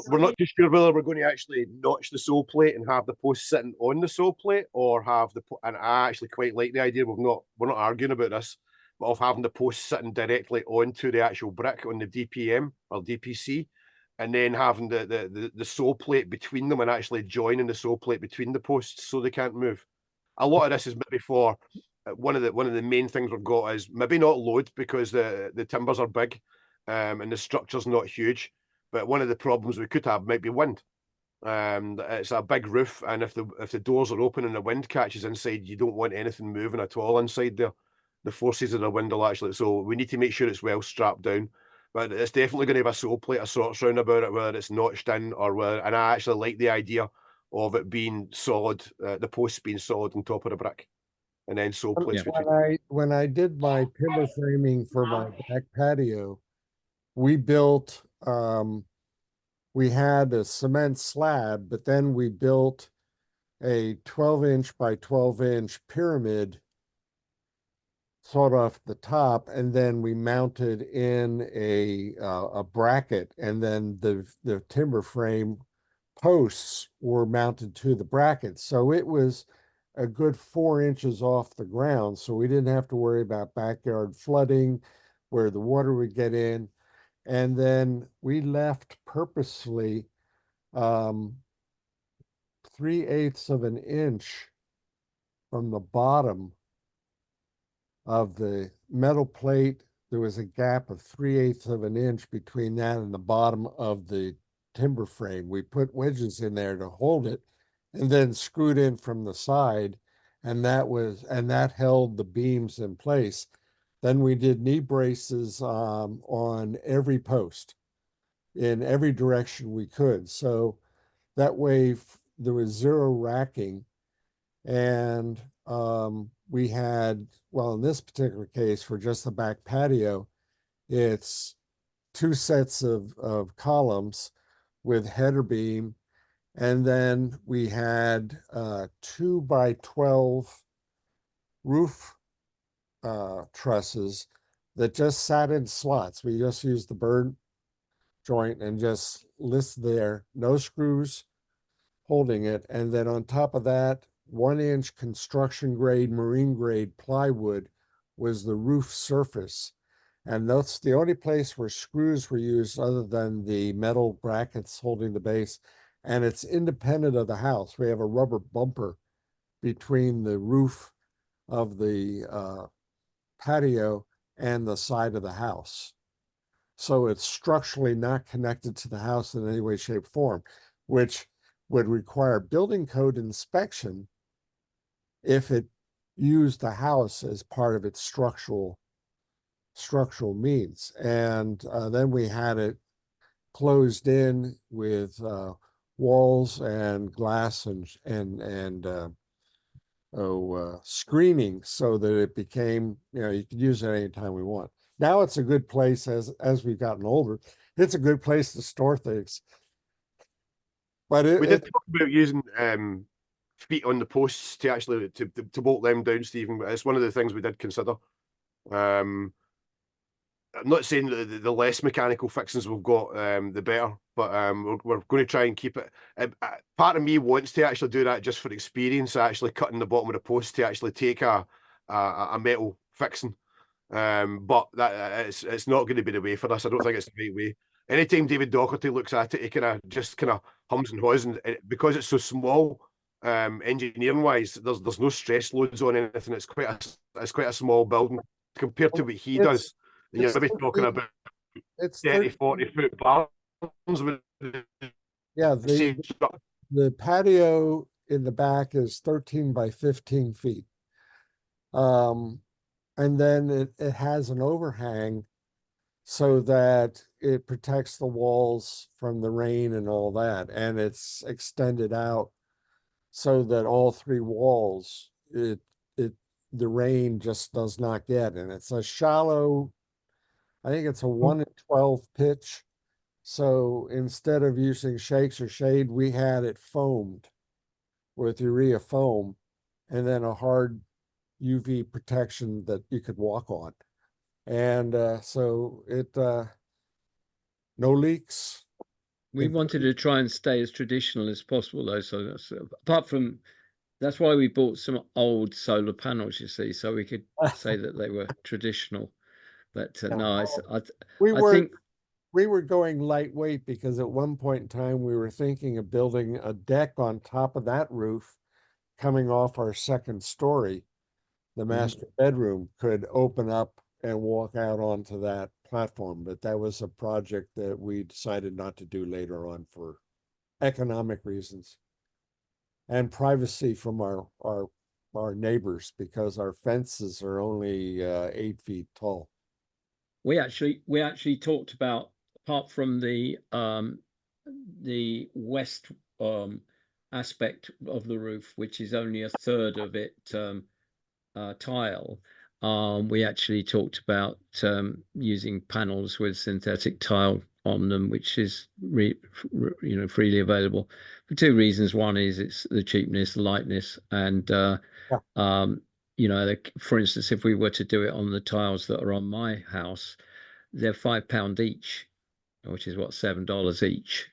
We're not too sure whether we're going to actually notch the sole plate and have the post sitting on the sole plate, or have and I actually quite like the idea. We're not arguing about this, but of having the post sitting directly onto the actual brick on the DPM or DPC, and then having the sole plate between them and actually joining the sole plate between the posts so they can't move. A lot of this is maybe for one of the main things we've got is maybe not load, because the timbers are big, and the structure's not huge. But one of the problems we could have might be wind. It's a big roof, and if the doors are open and the wind catches inside, you don't want anything moving at all inside there. The forces of the wind will actually. So we need to make sure it's well strapped down. But it's definitely going to have a sole plate of sorts round about it, whether it's notched in or whether. And I actually like the idea of it being solid, the posts being solid on top of the brick, and then sole plates between. When I did my timber framing for my back patio, we built we had a cement slab, but then we built a 12-inch by 12-inch pyramid sawed off the top, and then we mounted in a bracket, and then the timber frame posts were mounted to the bracket. So it was a good 4 inches off the ground, so we didn't have to worry about backyard flooding where the water would get in. And then we left purposely 3/8 of an inch from the bottom of the metal plate. There was a gap of 3/8 of an inch between that and the bottom of the timber frame. We put wedges in there to hold it, and then screwed in from the side, and that held the beams in place. Then we did knee braces on every post in every direction we could. So that way there was zero racking. And we had, well, in this particular case, for just the back patio, it's 2 sets of columns with header beam. And then we had 2 by 12 roof trusses that just sat in slots. We just used the bird joint and just list there, no screws holding it. And then on top of that, 1-inch construction grade, marine grade plywood was the roof surface. And that's the only place where screws were used other than the metal brackets holding the base. And it's independent of the house. We have a rubber bumper between the roof of the patio and the side of the house. So it's structurally not connected to the house in any way, shape, form, which would require building code inspection if it used the house as part of its structural means. And then we had it closed in with walls and glass and screening, so that it became, you could use it anytime we want. now it's a good place as we've gotten older. It's a good place to store things. But we did talk about using feet on the posts to actually to bolt them down, Stephen. But it's one of the things we did consider. I'm not saying that the less mechanical fixings we've got, the better, but we're going to try and keep it. Part of me wants to actually do that just for experience, actually cutting the bottom of the post to actually take a metal fixing. But that it's not going to be the way for us. I don't think it's the right way. Anytime David Doherty looks at it, he kind of hums and haws, and because it's so small, engineering wise, there's no stress loads on anything. It's quite a small building compared to what he does. And you're maybe talking about it's 30, 40 foot barns with yeah, the patio in the back is 13 by 15 feet. And then it has an overhang so that it protects the walls from the rain and all that. And it's extended out so that all three walls, the rain just does not get. And it's a shallow, I think it's a 1 in 12 pitch. So instead of using shakes or shade, we had it foamed with urea foam and then a hard UV protection that you could walk on. And so it, no leaks. We wanted to try and stay as traditional as possible, though. So that's, apart from, that's why we bought some old solar panels, you see, so we could say that they were traditional. But no, I think we were going lightweight because at one point in time we were thinking of building a deck on top of that roof coming off our second story. The master bedroom could open up and walk out onto that platform, but that was a project that we decided not to do later on for economic reasons and privacy from our neighbors, because our fences are only 8 feet tall. we actually talked about, apart from the west aspect of the roof, which is only a third of it tile, we actually talked about using panels with synthetic tile on them, which is freely available for two reasons. One is it's the cheapness, the lightness, and for instance, if we were to do it on the tiles that are on my house, they're £5 each, which is what, $7 each,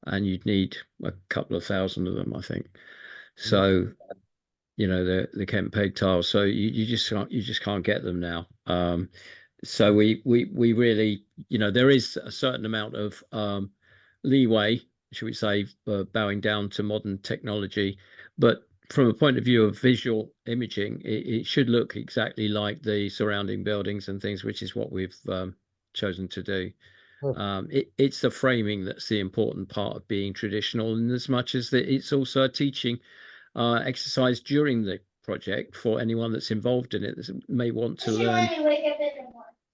and you'd need a couple of thousand of them, I think. So the Kent peg tiles, so you just can't get them now. So we really, there is a certain amount of leeway, should we say, bowing down to modern technology, but from a point of view of visual imaging, it should look exactly like the surrounding buildings and things, which is what we've chosen to do. It's the framing that's the important part of being traditional, and as much as that, it's also a teaching exercise during the project for anyone that's involved in it that may want to learn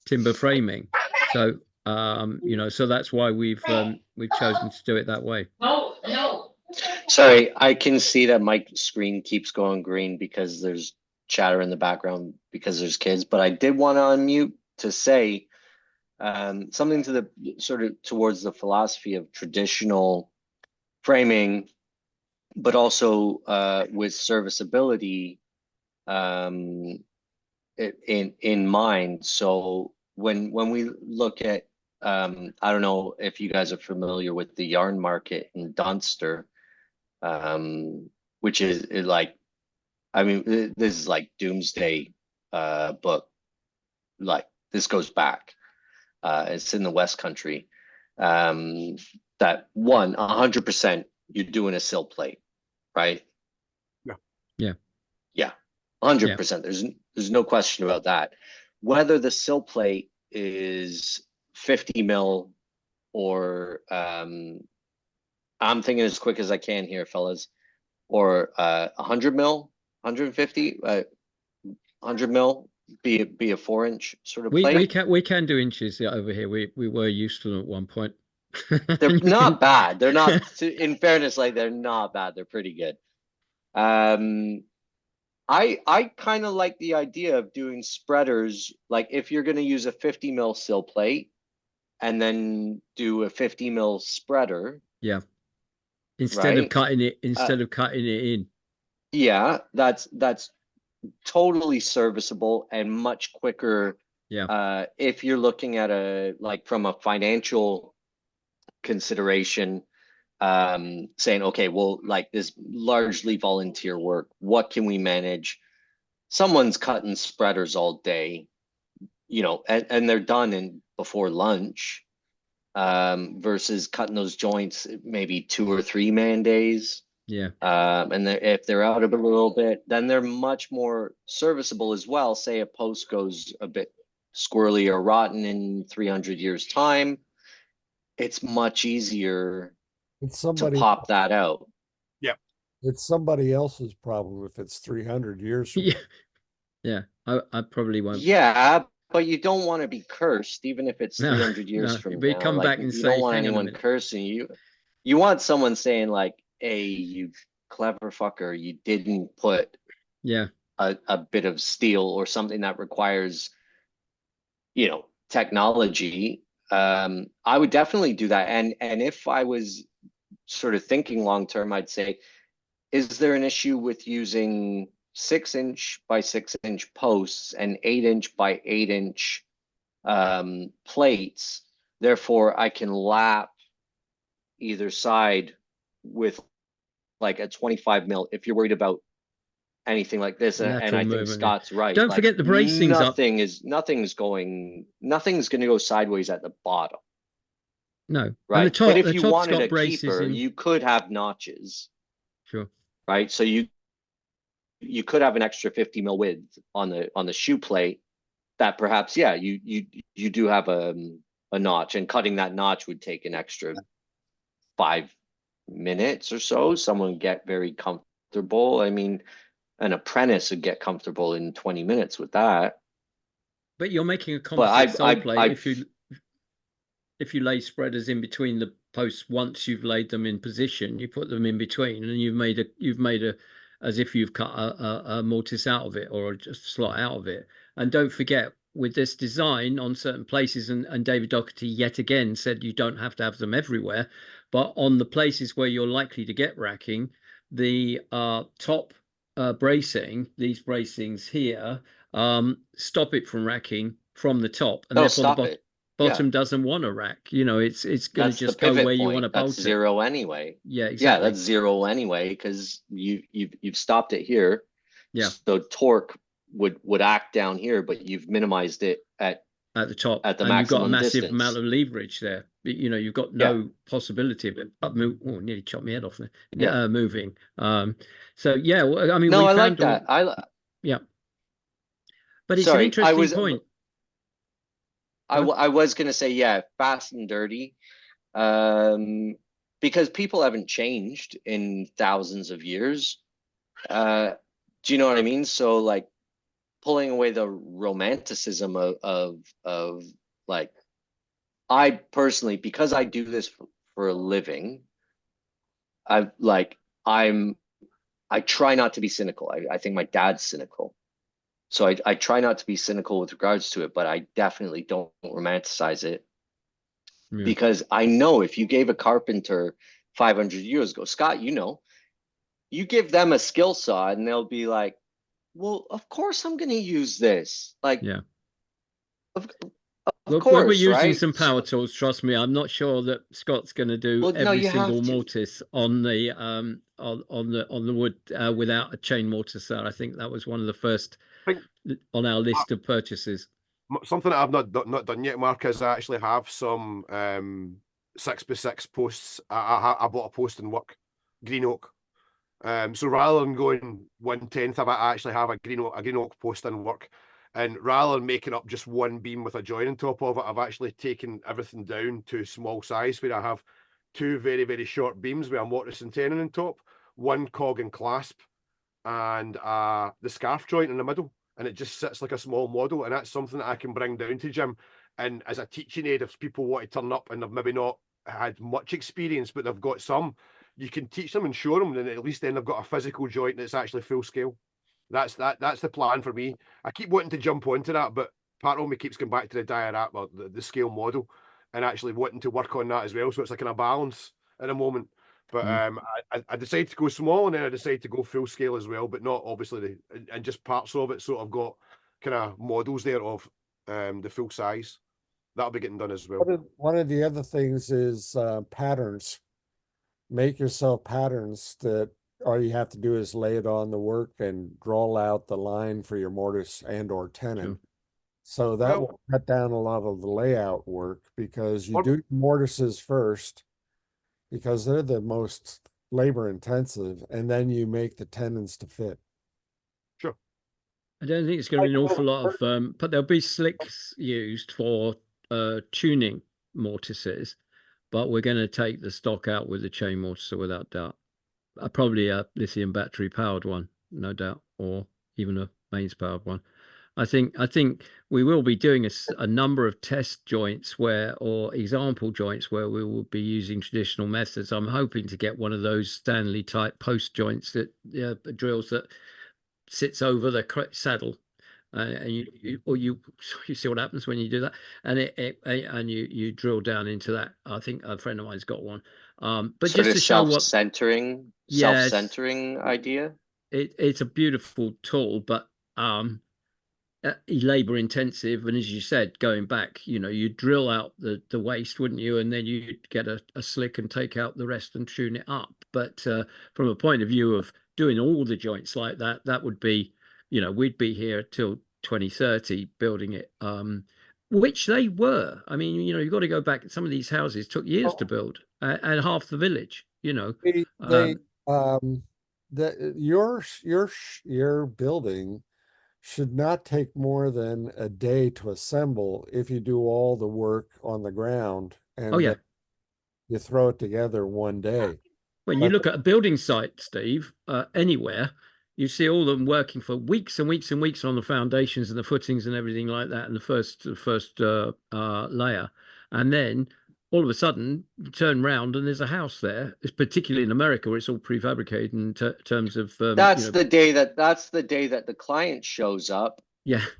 timber framing. So so that's why we've chosen to do it that way. Sorry, I can see that my screen keeps going green because there's chatter in the background because there's kids, but I did want to unmute to say something to the sort of towards the philosophy of traditional framing, but also with serviceability in mind. So when we look at I don't know if you guys are familiar with the yarn market in Dunster, which is like, I mean, this is like doomsday book. Like, this goes back. It's in the West Country. That 100% you're doing a sill plate, right? Yeah, 100%. There's no question about that. Whether the sill plate is 50 mil or I'm thinking as quick as I can here, fellas, or 100 mil, 150, 100 mil, be a 4-inch sort of plate. We can do inches over here. We were used to them at one point. They're not bad. They're not. In fairness, like, they're not bad. They're pretty good. I kind of like the idea of doing spreaders. Like if you're going to use a 50 mil sill plate and then do a 50 mil spreader. Yeah. Instead of right? cutting it, in. Yeah, that's totally serviceable and much quicker. Yeah. If you're looking at like from a financial consideration, saying, okay, well, like this largely volunteer work, what can we manage? Someone's cutting spreaders all day, and they're done in before lunch, versus cutting those joints maybe 2 or 3 man days. Yeah. And if they're out a little bit, then they're much more serviceable as well. Say a post goes a bit squirrely or rotten in 300 years time, it's much easier to pop that out. Yeah. It's somebody else's problem if it's 300 years from Yeah. Yeah. I probably won't. Yeah, but you don't want to be cursed, even if it's 300 years from but now. come Like, back and you say, don't want hang on a anyone minute. cursing you. You want someone saying like, hey, you clever fucker, you didn't put a bit of steel or something that requires, technology. I would definitely do that. And if I was sort of thinking long term, I'd say, is there an issue with using 6-inch by 6-inch posts and 8-inch by 8-inch plates? Therefore, I can lap either side with like a 25 mil if you're worried about anything like this. And I think Scott's right. Don't forget the bracings up. Nothing's going to go sideways at the bottom. No. Right. And the top, but if you wanted got a keeper, you could have notches. Sure. Right. So you could have an extra 50 mil width on the shoe plate that perhaps, you do have a notch, and cutting that notch would take an extra 5 minutes or so. Someone get very comfortable. I mean, an apprentice would get comfortable in 20 minutes with that. But you're making a composite sole plate if you lay spreaders in between the posts. Once you've laid them in position, you put them in between, and you've made a as if you've cut a mortise out of it or just a slot out of it. And don't forget, with this design on certain places, and David Doherty yet again said you don't have to have them everywhere, but on the places where you're likely to get racking, the top bracing, these bracings here, stop it from racking from the top, and therefore the bottom doesn't want to rack. It's going to just go where you want to bolt it. That's zero anyway. Yeah, exactly. Yeah, that's zero anyway, because you've stopped it here. Yeah. So torque would act down here, but you've minimized it at the top, at the and you've got a massive distance. amount of leverage there. You've got no possibility of it nearly chopped my head off there. Moving. So yeah, I mean, no, I like that. But it's an interesting point. I was going to say, fast and dirty, because people haven't changed in thousands of years. Do you know what I mean? So like pulling away the romanticism of like, I personally, because I do this for a living, I try not to be cynical. I think my dad's cynical. So I try not to be cynical with regards to it, but I definitely don't romanticize it. Because I know if you gave a carpenter 500 years ago, Scott, you give them a skill saw and they'll be like, well, of course I'm going to use this. Like, of course, when we're using right? some power tools, trust me, I'm not sure that Scott's going to do every single mortise on the on the wood without a chain mortise there. I think that was one of the first on our list of purchases. Something that I've not done yet, Mark, is I actually have some 6x6 posts. I bought a post in work, green oak. So rather than going 1/10, I actually have a green oak post in work. And rather than making up just one beam with a join on top of it, I've actually taken everything down to small size, where I have 2 very, very short beams with a mortise and tenon on top, 1 cog and clasp, and the scarf joint in the middle. And it just sits like a small model. And that's something that I can bring down to Jim. And as a teaching aid, if people want to turn up and they've maybe not had much experience, but they've got some, you can teach them and show them, and at least then they've got a physical joint that's actually full scale. That's the plan for me. I keep wanting to jump onto that, but part of me keeps going back to the diorama, the scale model, and actually wanting to work on that as well. So it's like in a balance at the moment. But I decided to go small, and then I decided to go full scale as well, but not obviously and just parts of it. So I've got kind of models there of the full size. That'll be getting done as well. One of the other things is patterns. Make yourself patterns that all you have to do is lay it on the work and draw out the line for your mortise and or tenon. Sure. So that will cut down a lot of the layout work, because you do mortises first, because they're the most labor intensive, and then you make the tenons to fit. Sure. I don't think it's going to be an awful lot of, but there'll be slicks used for tuning mortises, but we're going to take the stock out with the chain mortiser without doubt. Probably a lithium battery powered one, no doubt, or even a mains powered one. I think we will be doing a number of test joints or example joints where we will be using traditional methods. I'm hoping to get one of those Stanley type post joints that drills that sits over the saddle, and you see what happens when you do that, and you drill down into that. I think a friend of mine's got one, but sort just of to show what self-centering idea. It's a beautiful tool, but labor intensive, and as you said, going back, you drill out the waste, wouldn't you, and then you get a slick and take out the rest and tune it up. But from a point of view of doing all the joints like that, that would be, we'd be here till 2030 building it, which they were. I mean, you've got to go back. Some of these houses took years to build, and half the village, Your building should not take more than a day to assemble if you do all the work on the ground, and then you throw it together one day. When you look at a building site, Steve, anywhere, you see all of them working for weeks and weeks and weeks on the foundations and the footings and everything like that, and the first layer, and then all of a sudden you turn around and there's a house there. It's particularly in America where it's all prefabricated in terms of that's the day that the client shows up,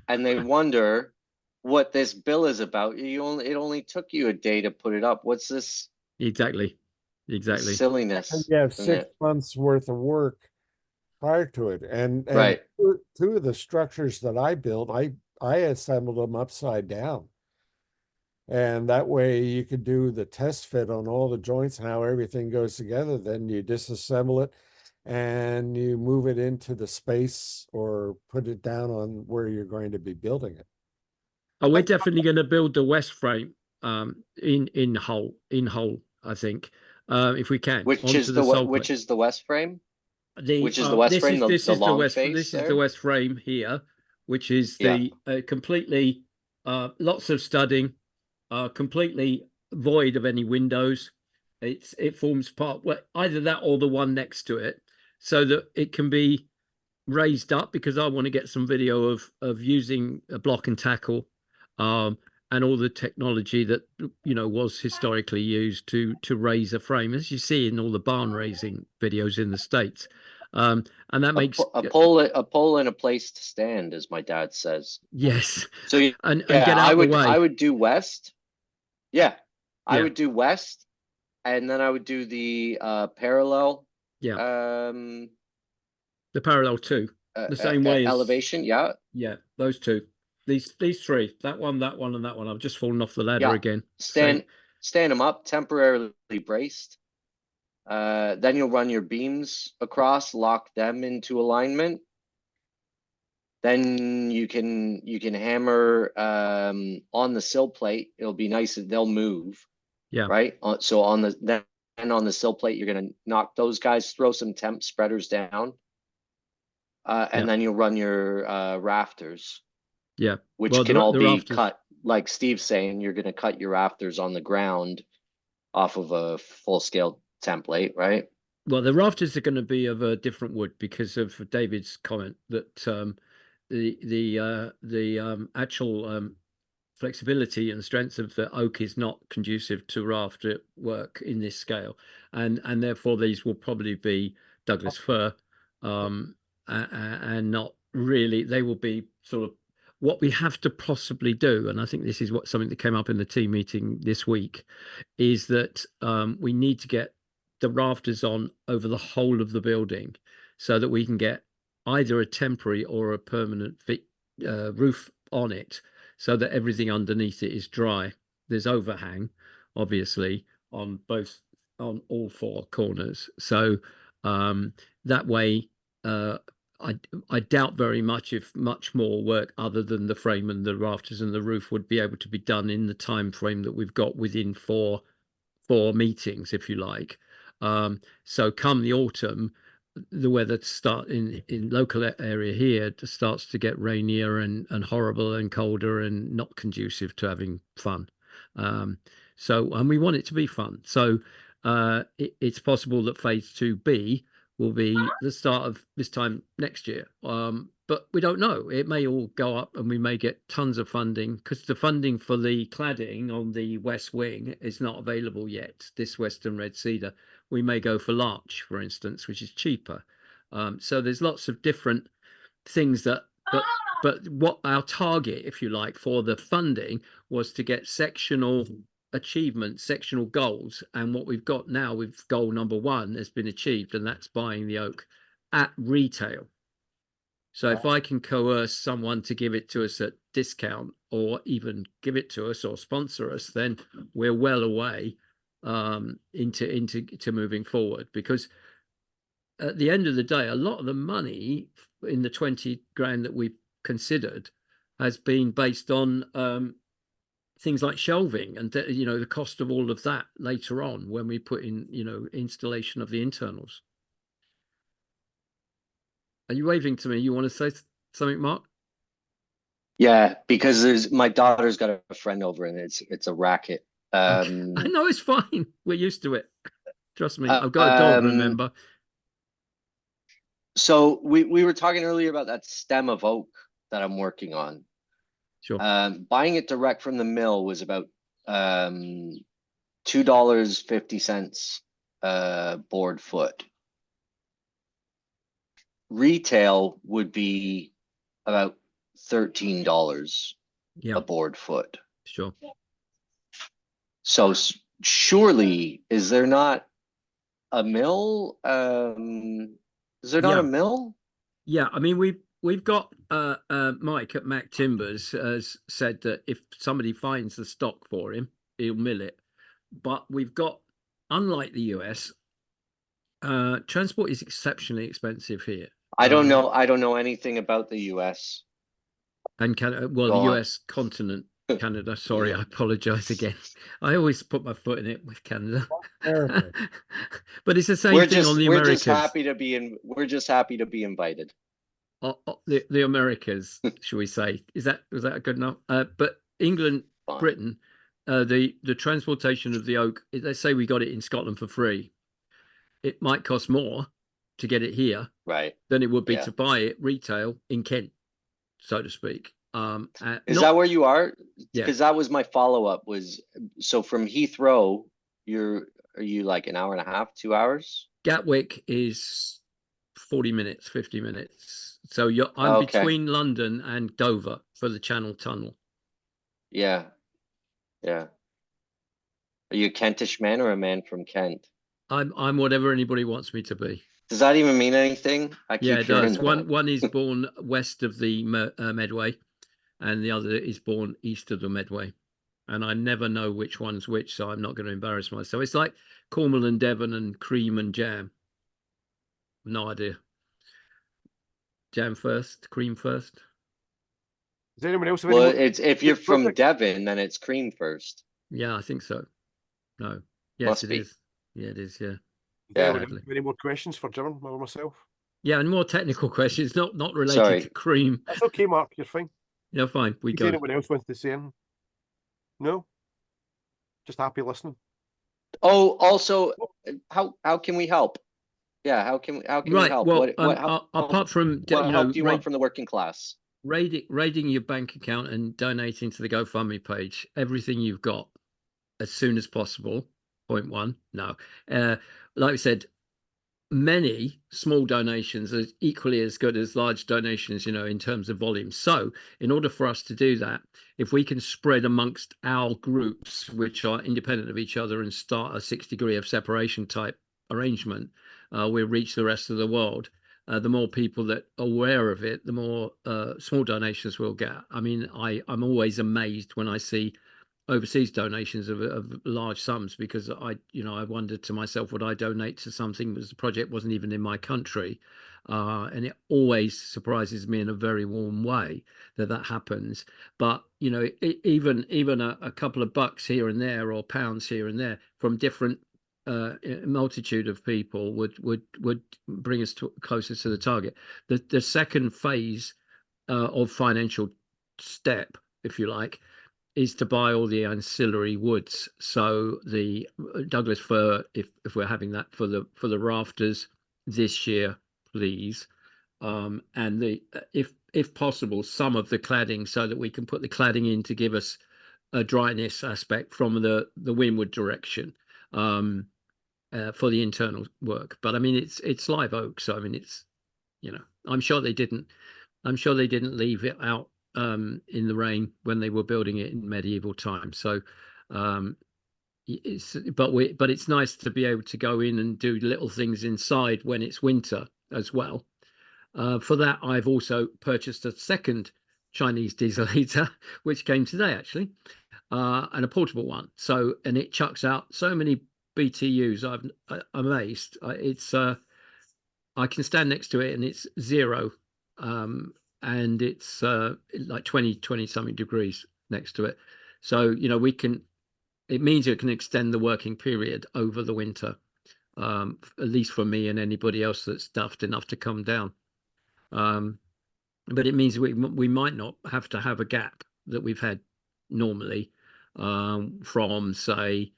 and they wonder what this bill is about. It only took you a day to put it up. What's this? Exactly silliness. And you have 6 months worth of work prior to it, and right. Two of the structures that I built, I assembled them upside down. And that way you could do the test fit on all the joints and how everything goes together. Then you disassemble it and you move it into the space or put it down on where you're going to be building it. Oh, we're definitely going to build the west frame in Hull, I think, if we can. Which is the west frame? Which is the west frame? This is the west frame here, which is the completely lots of studding. Completely void of any windows. It forms part, either that or the one next to it, so that it can be raised up, because I want to get some video of using a block and tackle, and all the technology that was historically used to raise a frame, as you see in all the barn raising videos in the States. And that makes a pole and a place to stand, as my dad says. Yes. So and get out the way. I would do west. Yeah, I would do west, and then I would do the parallel. The parallel two, the same way elevation. Yeah, those two. These three. That one, and that one. I've just fallen off the ladder again. Stand them up, temporarily braced. Then you'll run your beams across, lock them into alignment. Then you can hammer on the sill plate. It'll be nice. They'll move. Yeah. Right. So on the sill plate, you're going to knock those guys, throw some temp spreaders down, and then you'll run your rafters. Yeah. Which can all be cut, like Steve's saying. You're going to cut your rafters on the ground off of a full scale template, right? Well, the rafters are going to be of a different wood because of David's comment that the actual flexibility and strength of the oak is not conducive to rafter work in this scale, and therefore these will probably be Douglas fir, and not really, they will be sort of what we have to possibly do. And I think this is something that came up in the team meeting this week, is that we need to get the rafters on over the whole of the building so that we can get either a temporary or a permanent roof on it, so that everything underneath it is dry. There's overhang, obviously, on all four corners. So that way, I doubt very much if much more work other than the frame and the rafters and the roof would be able to be done in the time frame that we've got within four meetings, if you like. So come the autumn, the weather in local area here starts to get rainier and horrible and colder and not conducive to having fun. And we want it to be fun. So it's possible that phase 2B will be the start of this time next year. But we don't know. It may all go up and we may get tons of funding, because the funding for the cladding on the west wing is not available yet, this Western Red Cedar. We may go for larch, for instance, which is cheaper. So there's lots of different things but what our target, if you like, for the funding was to get sectional achievements, sectional goals. And what we've got now with goal number 1 has been achieved, and that's buying the oak at retail. So if I can coerce someone to give it to us at discount, or even give it to us or sponsor us, then we're well away into moving forward. Because at the end of the day, a lot of the money in the 20 grand that we've considered has been based on things like shelving and the cost of all of that later on when we put in installation of the internals. Are you waving to me? You want to say something, Mark? Yeah, because my daughter's got a friend over and it's a racket. I know, it's fine. We're used to it. Trust me. I've got a dog, remember. So we were talking earlier about that stem of oak that I'm working on. Sure. Buying it direct from the mill was about $2.50 board foot. Retail would be about $13 a board foot. Sure. So surely, is there not a mill? Is there not a mill? Yeah, I mean, we've got Mike at Mac Timbers has said that if somebody finds the stock for him, he'll mill it. But we've got, unlike the US, transport is exceptionally expensive here. I don't know. I don't know anything about the US. And Canada, well, the US continent, Canada. Sorry, Yeah. I apologize again. I always put my foot in it with Canada. But it's the same thing on the Americas. We're just happy to be in. We're just happy to be invited. The Americas, shall we say? Was that good enough? But England, Fine. Britain, the transportation of the oak. Let's say we got it in Scotland for free. It might cost more to get it here, right, than it would be to buy it retail in Kent, so to speak. Is that where you are? Yeah. Because that was my follow-up. So from Heathrow, are you like an hour and a half, 2 hours? Gatwick is 40 minutes, 50 minutes. So I'm between London and Dover for the Channel Tunnel. Yeah. Yeah. Are you a Kentish man or a man from Kent? I'm whatever anybody wants me to be. Does that even mean anything? Yeah, it does. One is born west of the Medway, and the other is born east of the Medway. And I never know which one's which, so I'm not going to embarrass myself. It's like Cornwall and Devon and cream and jam. No idea. Jam first, cream first. Is anyone else? Well, if you're from Devon, then it's cream first. Yeah, I think so. No. Yes, Must it be. is. Yeah, it is. Yeah. Any more questions for Jim or myself? Yeah, and more technical questions, not related to cream. That's okay, Mark. You're fine. Yeah, fine. We go. Anyone else wants to say anything? No. Just happy listening. Oh, also, how can we help? Yeah, how can we help? Well, apart from what help do you want from the working class? Raiding your bank account and donating to the GoFundMe page, everything you've got as soon as possible. Point 1. No. Like we said, many small donations are equally as good as large donations, you know, in terms of volume. So in order for us to do that, if we can spread amongst our groups, which are independent of each other, and start a 6 degree of separation type arrangement, we'll reach the rest of the world. The more people that are aware of it, the more small donations we'll get. I mean, I'm always amazed when I see overseas donations of large sums, because I wondered to myself, would I donate to something because the project wasn't even in my country? And it always surprises me in a very warm way that happens. But you know, even a couple of bucks here and there, or pounds here and there, from different multitude of people would bring us closer to the target. The second phase of financial step, if you like, is to buy all the ancillary woods. So the Douglas fir, if we're having that for the rafters this year, please, and the if possible, some of the cladding, so that we can put the cladding in to give us a dryness aspect from the windward direction, for the internal work. But I mean, it's live oak, so I mean, it's, you know, I'm sure they didn't leave it out in the rain when they were building it in medieval times. So but it's nice to be able to go in and do little things inside when it's winter as well. For that, I've also purchased a second Chinese diesel heater, which came today actually, and a portable one. So, and it chucks out so many BTUs. I'm amazed. I can stand next to it and it's 0. And it's like 20 something degrees next to it. So, you know, it means it can extend the working period over the winter, at least for me and anybody else that's daft enough to come down. But it means we might not have to have a gap that we've had normally, from say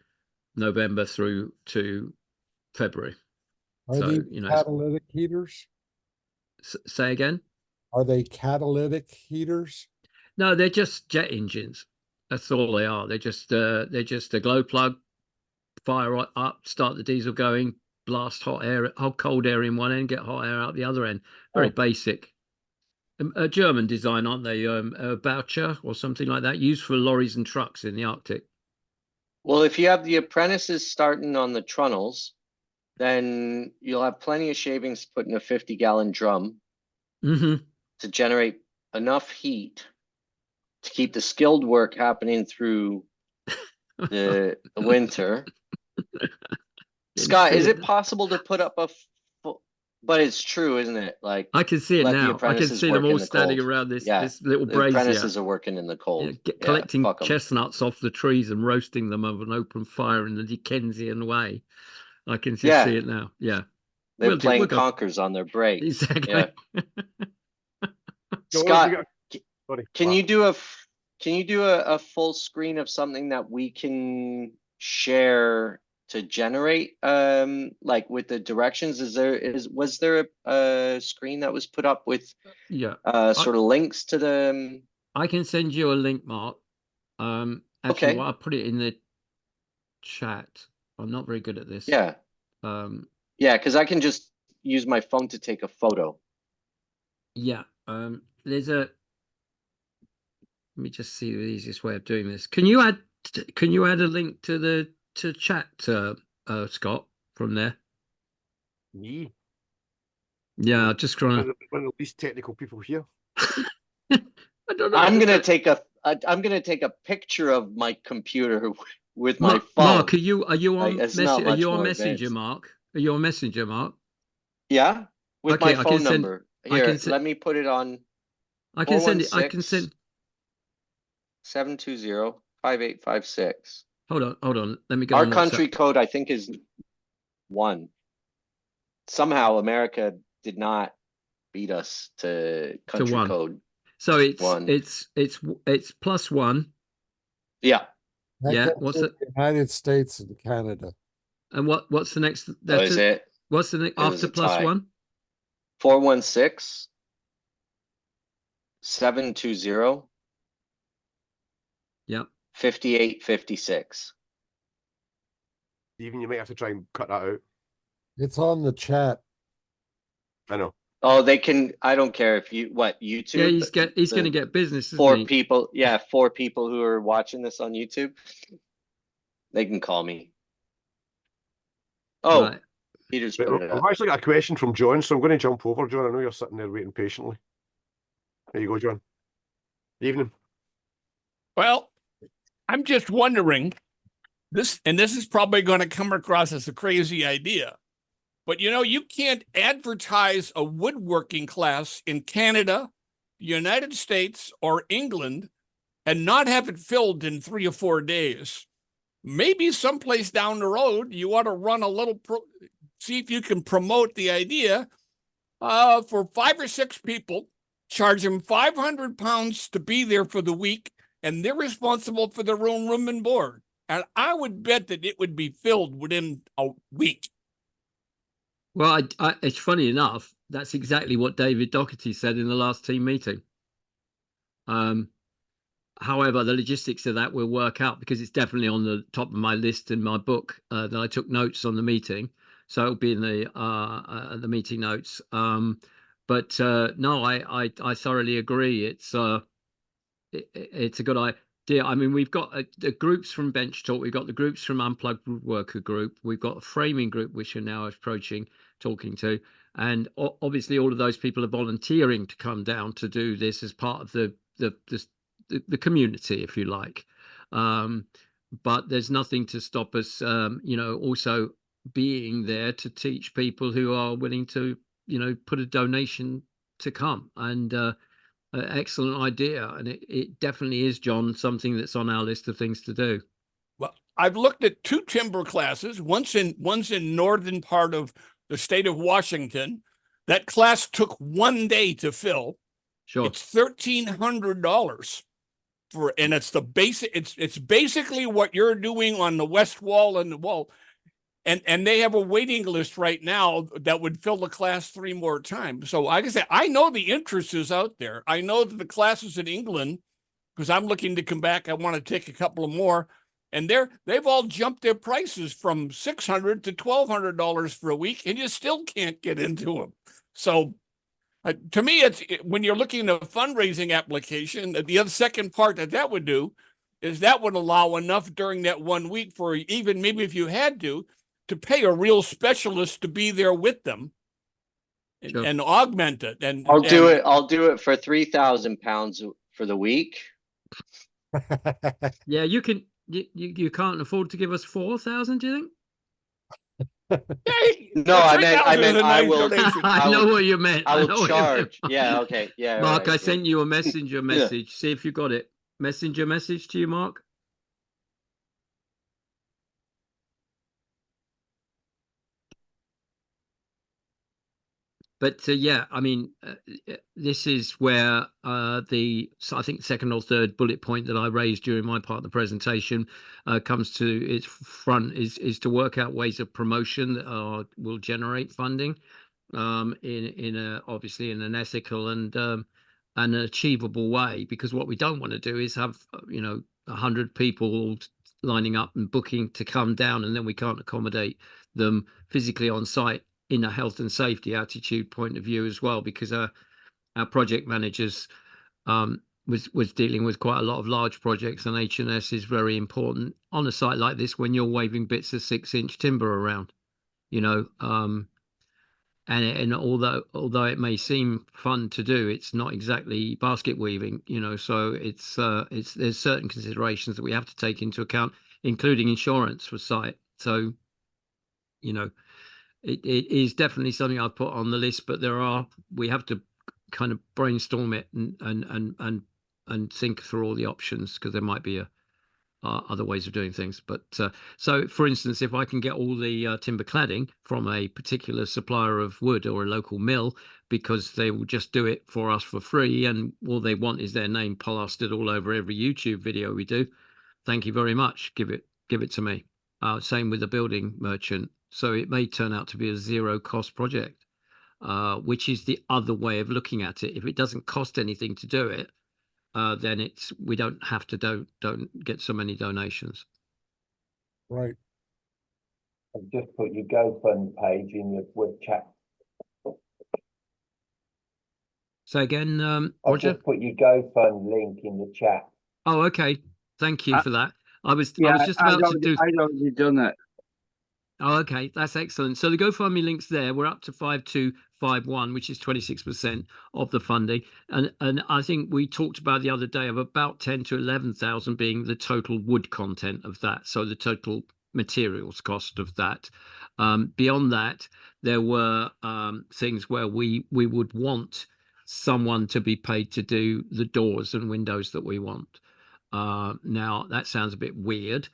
November through to February. Are So, these you know, catalytic heaters? say again? Are they catalytic heaters? No, they're just jet engines. That's all they are. They're just a glow plug, fire up, start the diesel going, blast cold air in one end, get hot air out the other end. Very basic. A German design, aren't they? A Boucher or something like that, used for lorries and trucks in the Arctic. Well, if you have the apprentices starting on the trunnels, then you'll have plenty of shavings to put in a 50-gallon drum to generate enough heat to keep the skilled work happening through the winter. Scott, is it possible to put up but it's true, isn't it? Like, I can see it now. I can see them all standing cold. around this little the brazier. Apprentices are working in the cold. Collecting chestnuts off the trees and roasting them over an open fire in the Dickensian way. I can just see it now. Yeah. They're playing conkers on their breaks. Exactly. Yeah. Scott, can you do a full screen of something that we can share to generate, like with the directions? Was there a screen that was put up with sort of links to the I can send you a link, Mark. Actually, I'll put it in the chat. I'm not very good at this. Yeah, because I can just use my phone to take a photo. Yeah. Let me just see the easiest way of doing this. Can you add a link to the chat, Scott, from there? Me? Yeah, just trying to. One of the least technical people here. I don't know. I'm gonna take a picture of my computer with my phone. Mark, are you on Messenger? Are you on Messenger, advanced. Mark? Are you on Messenger, Mark? Yeah, with my phone number. Here, let me put it on. I can send it. I can send 720-5856. Hold on. Let me go. Our country code, I think, is 1. Somehow America did not beat us to country code. So it's 1. it's +1. Yeah. What's it? United States and Canada. And what's the next? That is it. What's the next after +1? 416 720. Yep. 5856. Even you might have to try and cut that out. It's on the chat. I know. Oh, they can. I don't care if you YouTube. Yeah, he's going to get business. Isn't 4 he? people. Yeah, 4 people who are watching this on YouTube. They can call me. Oh, Right. Peter's Right, put it I've up. actually got a question from John, so I'm going to jump over, John. I know you're sitting there waiting patiently. There you go, John. Evening. Well, I'm just wondering this is probably going to come across as a crazy idea, but you can't advertise a woodworking class in Canada, the United States, or England and not have it filled in 3 or 4 days. Maybe someplace down the road, you ought to run a little, see if you can promote the idea for 5 or 6 people, charge them £500 to be there for the week, and they're responsible for their own room and board. And I would bet that it would be filled within a week. Well, it's funny enough, that's exactly what David Doherty said in the last team meeting. However, the logistics of that will work out because it's definitely on the top of my list in my book that I took notes on the meeting. So it'll be in the meeting notes. But no, I thoroughly agree. It's a good idea. I mean, we've got the groups from Bench Talk. We've got the groups from Unplugged Worker Group. We've got a framing group, which are now approaching, talking to. And obviously, all of those people are volunteering to come down to do this as part of the community, if you like. But there's nothing to stop us, also being there to teach people who are willing to, put a donation to come. And excellent idea. And it definitely is, John, something that's on our list of things to do. Well, I've looked at 2 timber classes. One's in northern part of the state of Washington. That class took 1 day to fill. Sure. It's $1,300 and it's the basic. It's basically what you're doing on the west wall and the wall, and they have a waiting list right now that would fill the class 3 more times. So like I said, I know the interest is out there. I know that the classes in England, because I'm looking to come back. I want to take a couple of more, and they've all jumped their prices from $600 to $1,200 for a week, and you still can't get into them. So. To me, it's when you're looking at a fundraising application, the other second part that would do is that would allow enough during that 1 week for even maybe if you had to pay a real specialist to be there with them and augment it. And I'll do it for £3,000 for the week. Yeah, you can. You can't afford to give us 4,000, do you think? No, I meant I will. I know what you meant. I will charge. Yeah, okay, yeah. Mark, right, I sent you a messenger message. Yeah. See if you got it. Messenger message to you, Mark. But yeah, I mean, this is where I think second or third bullet point that I raised during my part of the presentation comes to its front is to work out ways of promotion that will generate funding obviously in an ethical and an achievable way. Because what we don't want to do is have 100 people lining up and booking to come down, and then we can't accommodate them physically on site in a health and safety attitude point of view as well, because our project managers was dealing with quite a lot of large projects, and H&S is very important on a site like this when you're waving bits of 6-inch timber around, and although it may seem fun to do, it's not exactly basket weaving, so there's certain considerations that we have to take into account, including insurance for site. So it is definitely something I've put on the list, but we have to kind of brainstorm it and think through all the options, because there might be other ways of doing things. But so, for instance, if I can get all the timber cladding from a particular supplier of wood or a local mill, because they will just do it for us for free, and all they want is their name plastered all over every YouTube video we do. Thank you very much. Give it to me. Same with the building merchant. So it may turn out to be a zero cost project, which is the other way of looking at it. If it doesn't cost anything to do it, then we don't have to don't get so many donations. Right. I've just put your GoFund page in your web chat. Say again, I've Roger. just put your GoFund link in the chat. Oh, okay. Thank you for that. I was Yeah, just about to do. I'd already done it. Oh, okay, that's excellent. So the GoFundMe link's there. We're up to 5251, which is 26% of the funding, and I think we talked about the other day of about 10 to 11,000 being the total wood content of that. So the total materials cost of that. Beyond that, there were things where we would want someone to be paid to do the doors and windows that we want. Now that sounds a bit weird,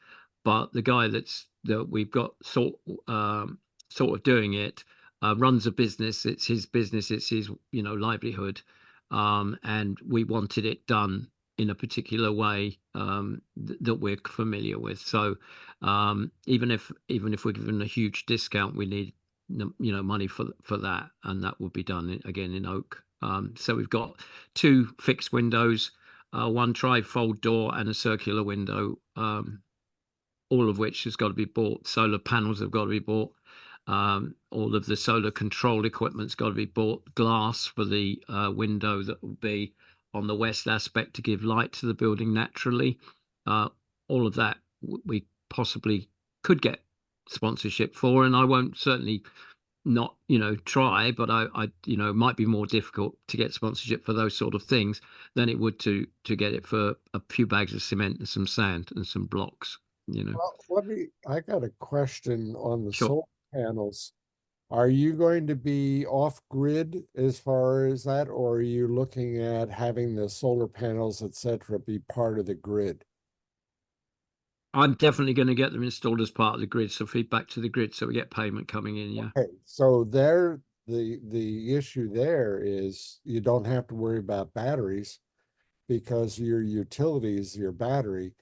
but the guy that we've got sort of doing it runs a business. It's his business. It's his livelihood, and we wanted it done in a particular way that we're familiar with. So even if we're given a huge discount, we need money for that, and that will be done again in oak. So we've got 2 fixed windows, 1 tri-fold door, and a circular window. All of which has got to be bought. Solar panels have got to be bought. All of the solar control equipment's got to be bought. Glass for the window that will be on the west aspect to give light to the building naturally. All of that we possibly could get sponsorship for, and I won't certainly not try, but I it might be more difficult to get sponsorship for those sort of things than it would to get it for a few bags of cement and some sand and some blocks. Well, I got a question on the Sure. solar panels. Are you going to be off grid as far as that, or are you looking at having the solar panels, etc., be part of the grid? I'm definitely going to get them installed as part of the grid, so feedback to the grid, so we get payment coming in. Yeah. Okay, so there, the issue there is you don't have to worry about batteries because your utilities, your battery.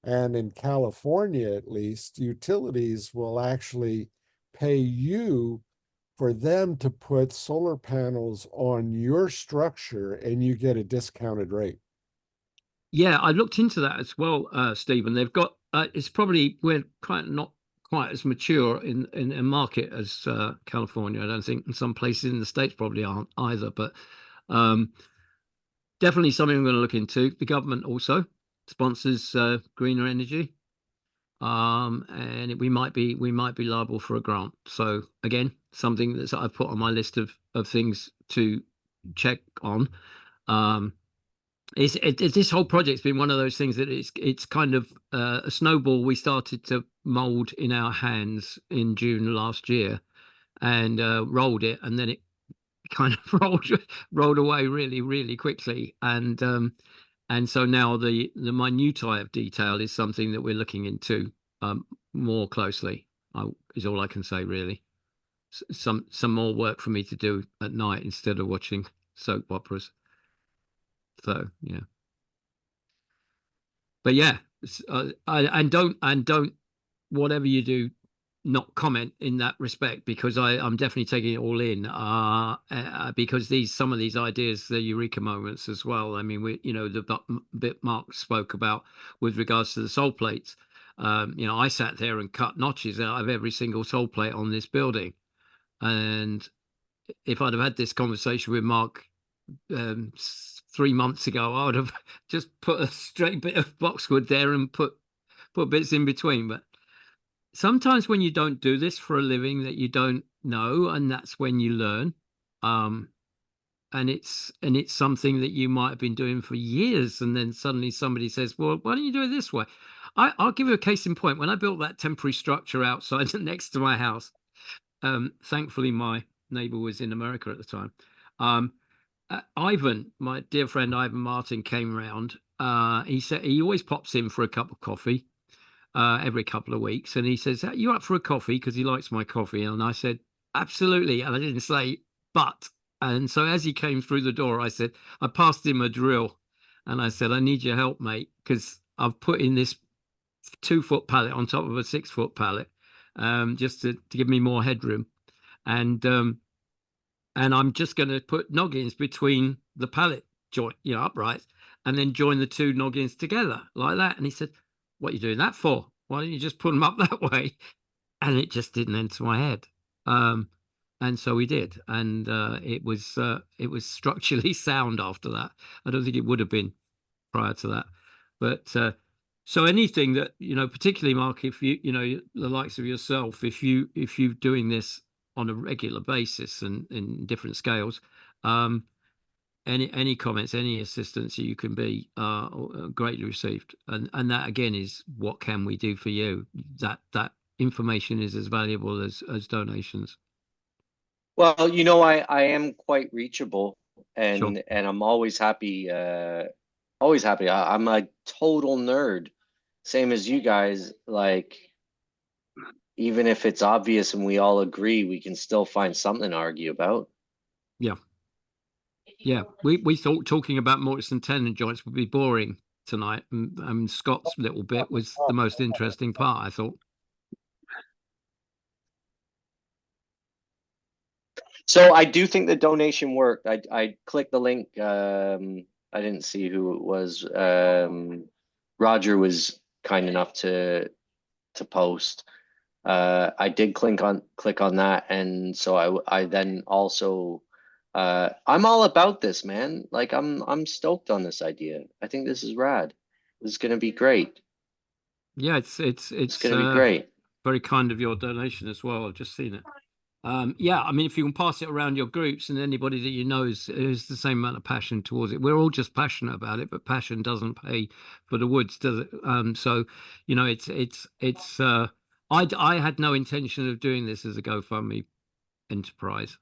And in California, at least, utilities will actually pay you for them to put solar panels on your structure, and you get a discounted rate. Yeah, I looked into that as well, Stephen. They've got it's probably we're not quite as mature in a market as California. I don't think, in some places in the States probably aren't either, but definitely something I'm going to look into. The government also sponsors greener energy, and we might be liable for a grant. So again, something that I've put on my list of things to check on. This whole project's been one of those things that it's kind of a snowball we started to mold in our hands in June last year, and rolled it, and then it kind of rolled away really, really quickly, and so now the minutiae of detail is something that we're looking into more closely. Is all I can say, really. Some more work for me to do at night instead of watching soap operas. So yeah, but yeah, and don't whatever you do, not comment in that respect, because I'm definitely taking it all in, because some of these ideas, the eureka moments as well. I mean, the bit Mark spoke about with regards to the sole plates. I sat there and cut notches out of every single sole plate on this building, and if I'd have had this conversation with Mark 3 months ago, I would have just put a straight bit of boxwood there and put bits in between. But sometimes when you don't do this for a living, that you don't know, and that's when you learn. And it's something that you might have been doing for years, and then suddenly somebody says, well, why don't you do it this way? I'll give you a case in point. When I built that temporary structure outside next to my house, thankfully my neighbor was in America at the time. Ivan, my dear friend Ivan Martin, came round. He said he always pops in for a cup of coffee every couple of weeks, and he says, "Are you up for a coffee?" Because he likes my coffee, and I said, "Absolutely," and I didn't say but. And so as he came through the door, I passed him a drill, and I said, "I need your help, mate, because I've put in this 2-foot pallet on top of a 6-foot pallet, just to give me more headroom, and I'm just going to put noggins between the pallet joint, uprights, and then join the 2 noggins together like that." And he said, "What are you doing that for? Why don't you just put them up that way?" And it just didn't enter my head. And so we did, and it was structurally sound after that. I don't think it would have been prior to that, but so anything that, you know, particularly Mark, if you know, the likes of yourself, if you're doing this on a regular basis and in different scales, any comments, any assistance you can be greatly received, and that again is what can we do for you. That information is as valuable as donations. Well, you know, I am quite reachable, Sure. and I'm always happy. Always happy. I'm a total nerd, same as you guys. Like, even if it's obvious and we all agree, we can still find something to argue about. Yeah. Yeah, we thought talking about mortise and tenon joints would be boring tonight, and Scott's little bit was the most interesting part, I thought. So I do think the donation worked. I clicked the link. I didn't see who it was. Roger was kind enough to post. I did click on that, and so I then also I'm all about this, man. Like I'm stoked on this idea. I think this is rad. This is gonna be great. Yeah, it's gonna be great. Very kind of your donation as well. I've just seen it. Yeah, I mean, if you can pass it around your groups and anybody that you know is the same amount of passion towards it. We're all just passionate about it, but passion doesn't pay for the woods, does it? So, you know, I had no intention of doing this as a GoFundMe enterprise.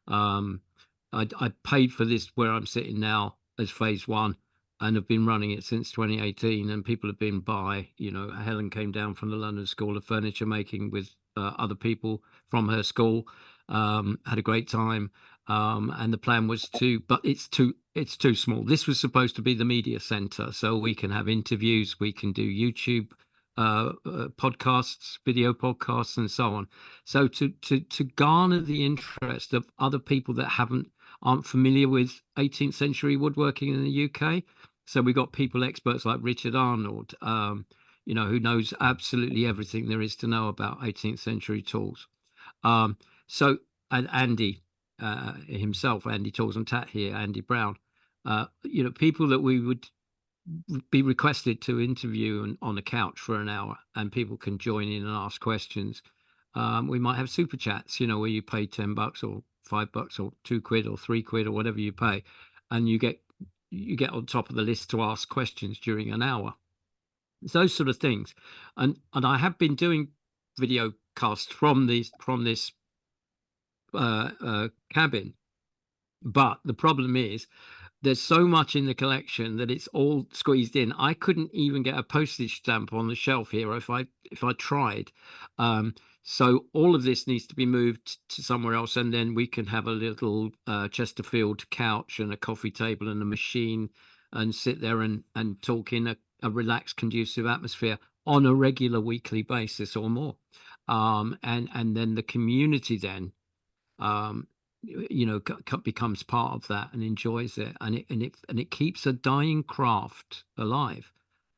I paid for this where I'm sitting now as phase one, and have been running it since 2018, and people have been by. You know, Helen came down from the London School of Furniture Making with other people from her school, had a great time, and the plan was but it's too small. This was supposed to be the media center, so we can have interviews, we can do YouTube podcasts, video podcasts, and so on. So to garner the interest of other people that aren't familiar with 18th century woodworking in the UK. So we got people, experts like Richard Arnold, you know, who knows absolutely everything there is to know about 18th century tools. So, and Andy himself, Andy Tools and Tat here, Andy Brown, you know, people that we would be requested to interview on a couch for an hour, and people can join in and ask questions. We might have super chats, you know, where you pay $10 or $5 or £2 or £3 or whatever you pay, and you get on top of the list to ask questions during an hour. It's those sort of things, and I have been doing video casts from this cabin, but the problem is there's so much in the collection that it's all squeezed in. I couldn't even get a postage stamp on the shelf here if I tried. So all of this needs to be moved to somewhere else, and then we can have a little Chesterfield couch and a coffee table and a machine, and sit there and talk in a relaxed, conducive atmosphere on a regular weekly basis or more. And then the community then you know, becomes part of that and enjoys it, and it keeps a dying craft alive.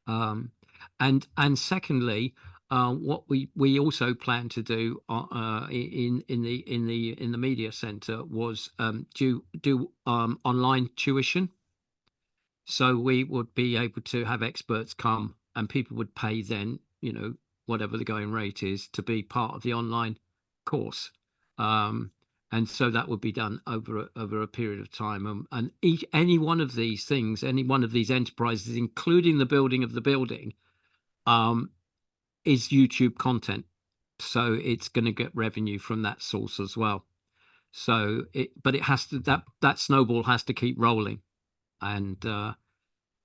And secondly, what we also plan to do in the media center was do online tuition. So we would be able to have experts come, and people would pay then, you know, whatever the going rate is, to be part of the online course. And so that would be done over a period of time. And any one of these things, any one of these enterprises, including the building of the building, is YouTube content. So it's going to get revenue from that source as well. So but it has to, that snowball has to keep rolling. And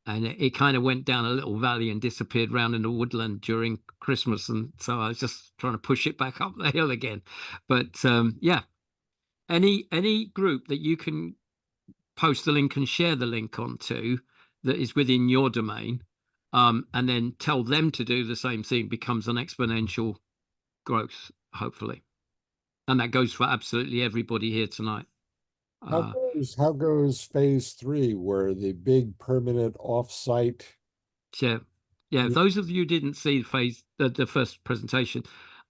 it kind of went down a little valley and disappeared round in the woodland during Christmas. And so I was just trying to push it back up the hill again. But yeah. Any group that you can post the link and share the link onto that is within your domain, and then tell them to do the same thing, becomes an exponential growth, hopefully. And that goes for absolutely everybody here tonight. How goes phase 3, where the big permanent offsite? Yeah. Those of you who didn't see the first presentation,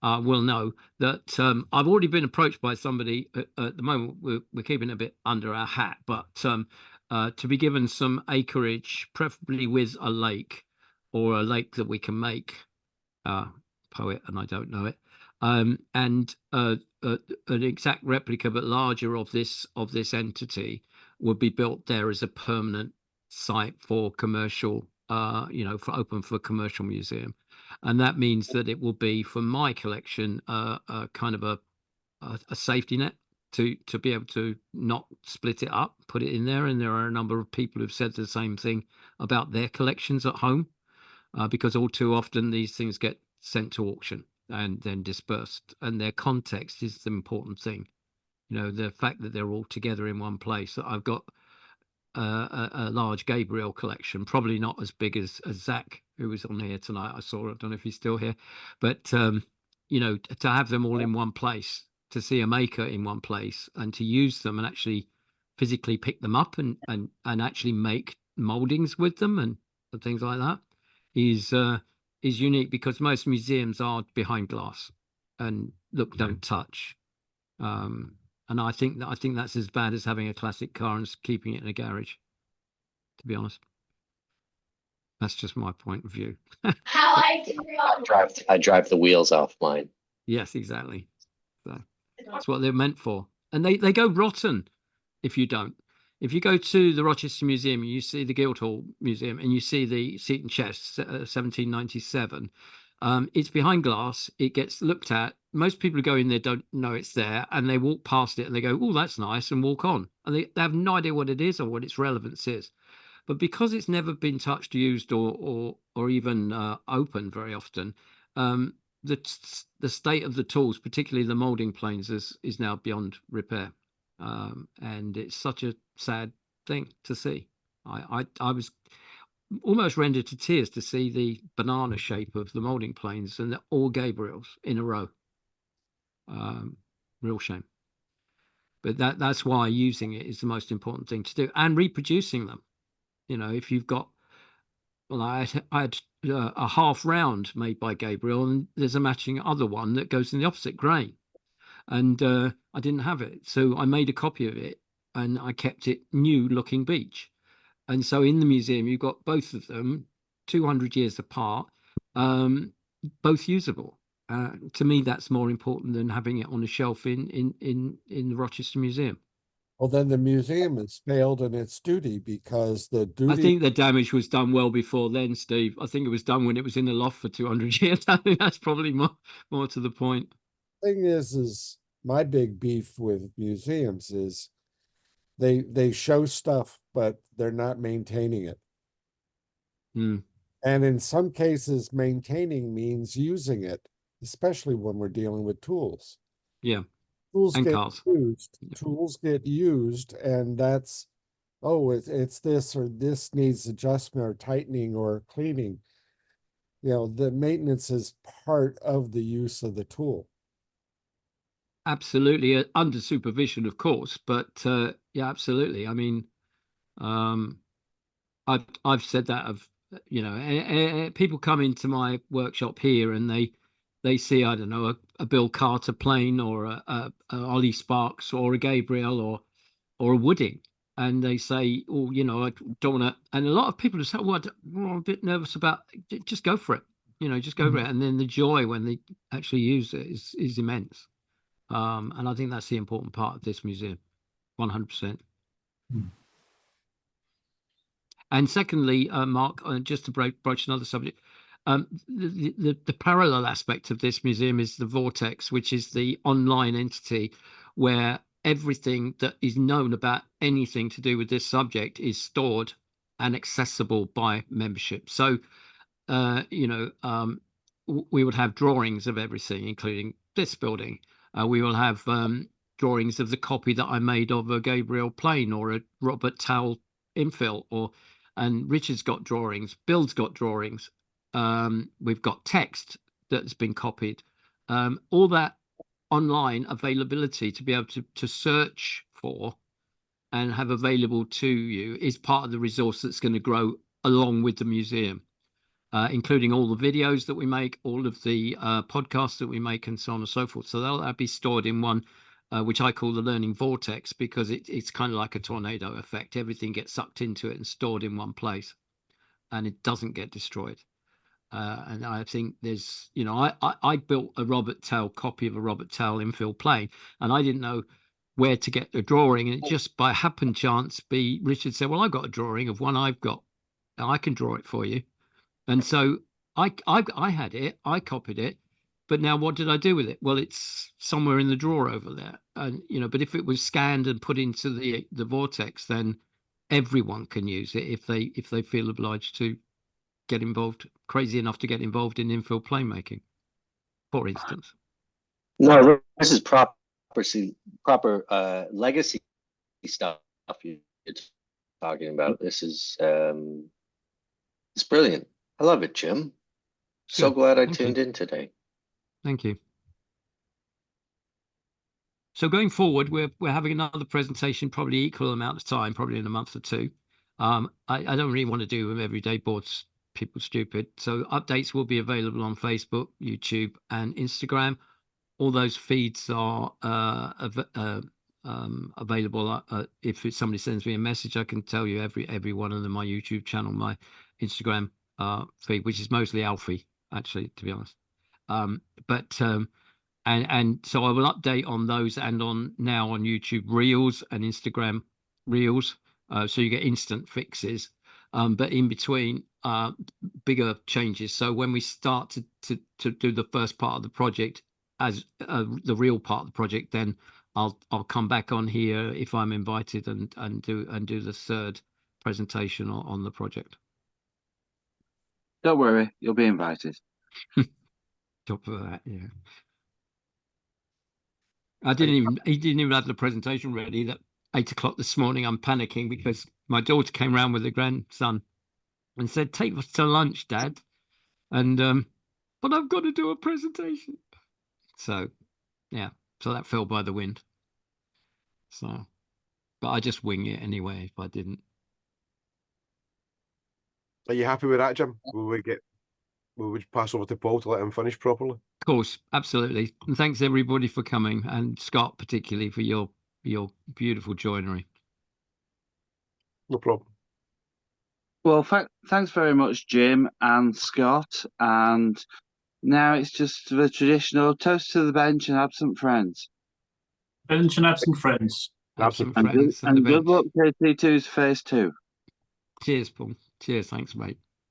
will know that I've already been approached by somebody. At the moment, we're keeping a bit under our hat, but to be given some acreage, preferably with a lake or a lake that we can make. Poet, and I don't know it. And an exact replica, but larger, of this entity would be built there as a permanent site for commercial, for commercial museum. And that means that it will be, for my collection, kind of a safety net to be able to not split it up, put it in there. And there are a number of people who've said the same thing about their collections at home, because all too often these things get sent to auction and then dispersed, and their context is the important thing. The fact that they're all together in one place. I've got a large Gabriel collection, probably not as big as Zach, who was on here tonight. I don't know if he's still here, but to have them all in one place, to see a maker in one place, and to use them and actually physically pick them up and actually make moldings with them and things like that is unique, because most museums are behind glass and look, don't touch. And I think that's as bad as having a classic car and keeping it in a garage, to be honest. That's just my point of view. I drive the wheels off mine. Yes, exactly. So that's what they're meant for. And they go rotten if you don't. If you go to the Rochester Museum, you see the Guildhall Museum, and you see the Seton chest, 1797. It's behind glass. It gets looked at. Most people who go in there don't know it's there, and they walk past it and they go, "Oh, that's nice," and walk on. And they have no idea what it is or what its relevance is. But because it's never been touched, used, or even opened very often, the state of the tools, particularly the molding planes, is now beyond repair. And it's such a sad thing to see. I was almost rendered to tears to see the banana shape of the molding planes, and all Gabriels in a row. Real shame. But that's why using it is the most important thing to do, and reproducing them. If you've got, well, I had a half round made by Gabriel, and there's a matching other one that goes in the opposite grain, and I didn't have it, so I made a copy of it and I kept it new looking beech. And so in the museum you've got both of them 200 years apart, both usable. To me, that's more important than having it on a shelf in the Rochester Museum. Well, then the museum has failed in its duty, because the duty. I think the damage was done well before then, Steve. I think it was done when it was in the loft for 200 years. I think that's probably more to the point. Thing is my big beef with museums is they show stuff, but they're not maintaining it. Mm. And in some cases, maintaining means using it, especially when we're dealing with tools. Yeah. Tools and get cars. used. Tools get used, and that's, it's this, or this needs adjustment or tightening or cleaning. The maintenance is part of the use of the tool. Absolutely, under supervision, of course, but yeah, absolutely. I mean, I've said that of people come into my workshop here and they see, I don't know, a Bill Carter plane or a Ollie Sparks or a Gabriel or a Wooding, and they say, "Oh, I don't want to." And a lot of people say, "Well, I'm a bit nervous about." Just go for it, just go for it, and then the joy when they actually use it is immense. And I think that's the important part of this museum, 100%. And secondly, Mark, just to broach another subject, the parallel aspect of this museum is the Vortex, which is the online entity where everything that is known about anything to do with this subject is stored and accessible by membership. So, we would have drawings of everything, including this building. We will have drawings of the copy that I made of a Gabriel plane or a Robert Towel infill, and Richard's got drawings, Bill's got drawings. We've got text that's been copied. All that online availability to be able to search for and have available to you is part of the resource that's going to grow along with the museum. including all the videos that we make, all of the podcasts that we make, and so on and so forth. So that'll be stored in one, which I call the learning vortex, because it's kind of like a tornado effect. Everything gets sucked into it and stored in one place, and it doesn't get destroyed. And I think there's, I built a Robert Tell copy of a Robert Tell infill plane, and I didn't know where to get the drawing, and it just by happen chance, Richard said, well, I've got a drawing of one I've got, and I can draw it for you. And so I had it, I copied it, but now what did I do with it? Well, it's somewhere in the drawer over there, and but if it was scanned and put into the vortex, then everyone can use it if they feel obliged to get involved, crazy enough to get involved in infill plane making, for instance. No, this is proper legacy stuff you're talking about. This is it's brilliant. I love it, Jim. So glad I tuned in today. Thank you. So going forward, we're having another presentation, probably equal amount of time, probably in a month or two. I don't really want to do them every day, boards people stupid. So updates will be available on Facebook, YouTube, and Instagram. All those feeds are available. If somebody sends me a message, I can tell you every one of them. My YouTube channel, my Instagram feed, which is mostly Alfie, actually, to be honest. And so I will update on those, and on YouTube Reels and Instagram Reels, so you get instant fixes. But in between, bigger changes. So when we start to do the first part of the project as the real part of the project, then I'll come back on here if I'm invited and do the third presentation on the project. Don't worry, you'll be invited. Top of that, yeah. He didn't even have the presentation ready. At 8 o'clock this morning, I'm panicking because my daughter came round with the grandson and said, "Take us to lunch, Dad." And but I've got to do a presentation. So yeah, so that fell by the wind. So, but I just wing it anyway if I didn't. Are you happy with that, Jim? Will we pass over to Paul to let him finish properly? Of course, absolutely. And thanks everybody for coming, and Scott particularly for your beautiful joinery. No problem. Well, thanks very much, Jim and Scott. And now it's just the traditional toast to the bench and absent friends. Bench and absent friends. Absent friends and good luck to T2's phase 2. Cheers, Paul. Cheers. Thanks, mate.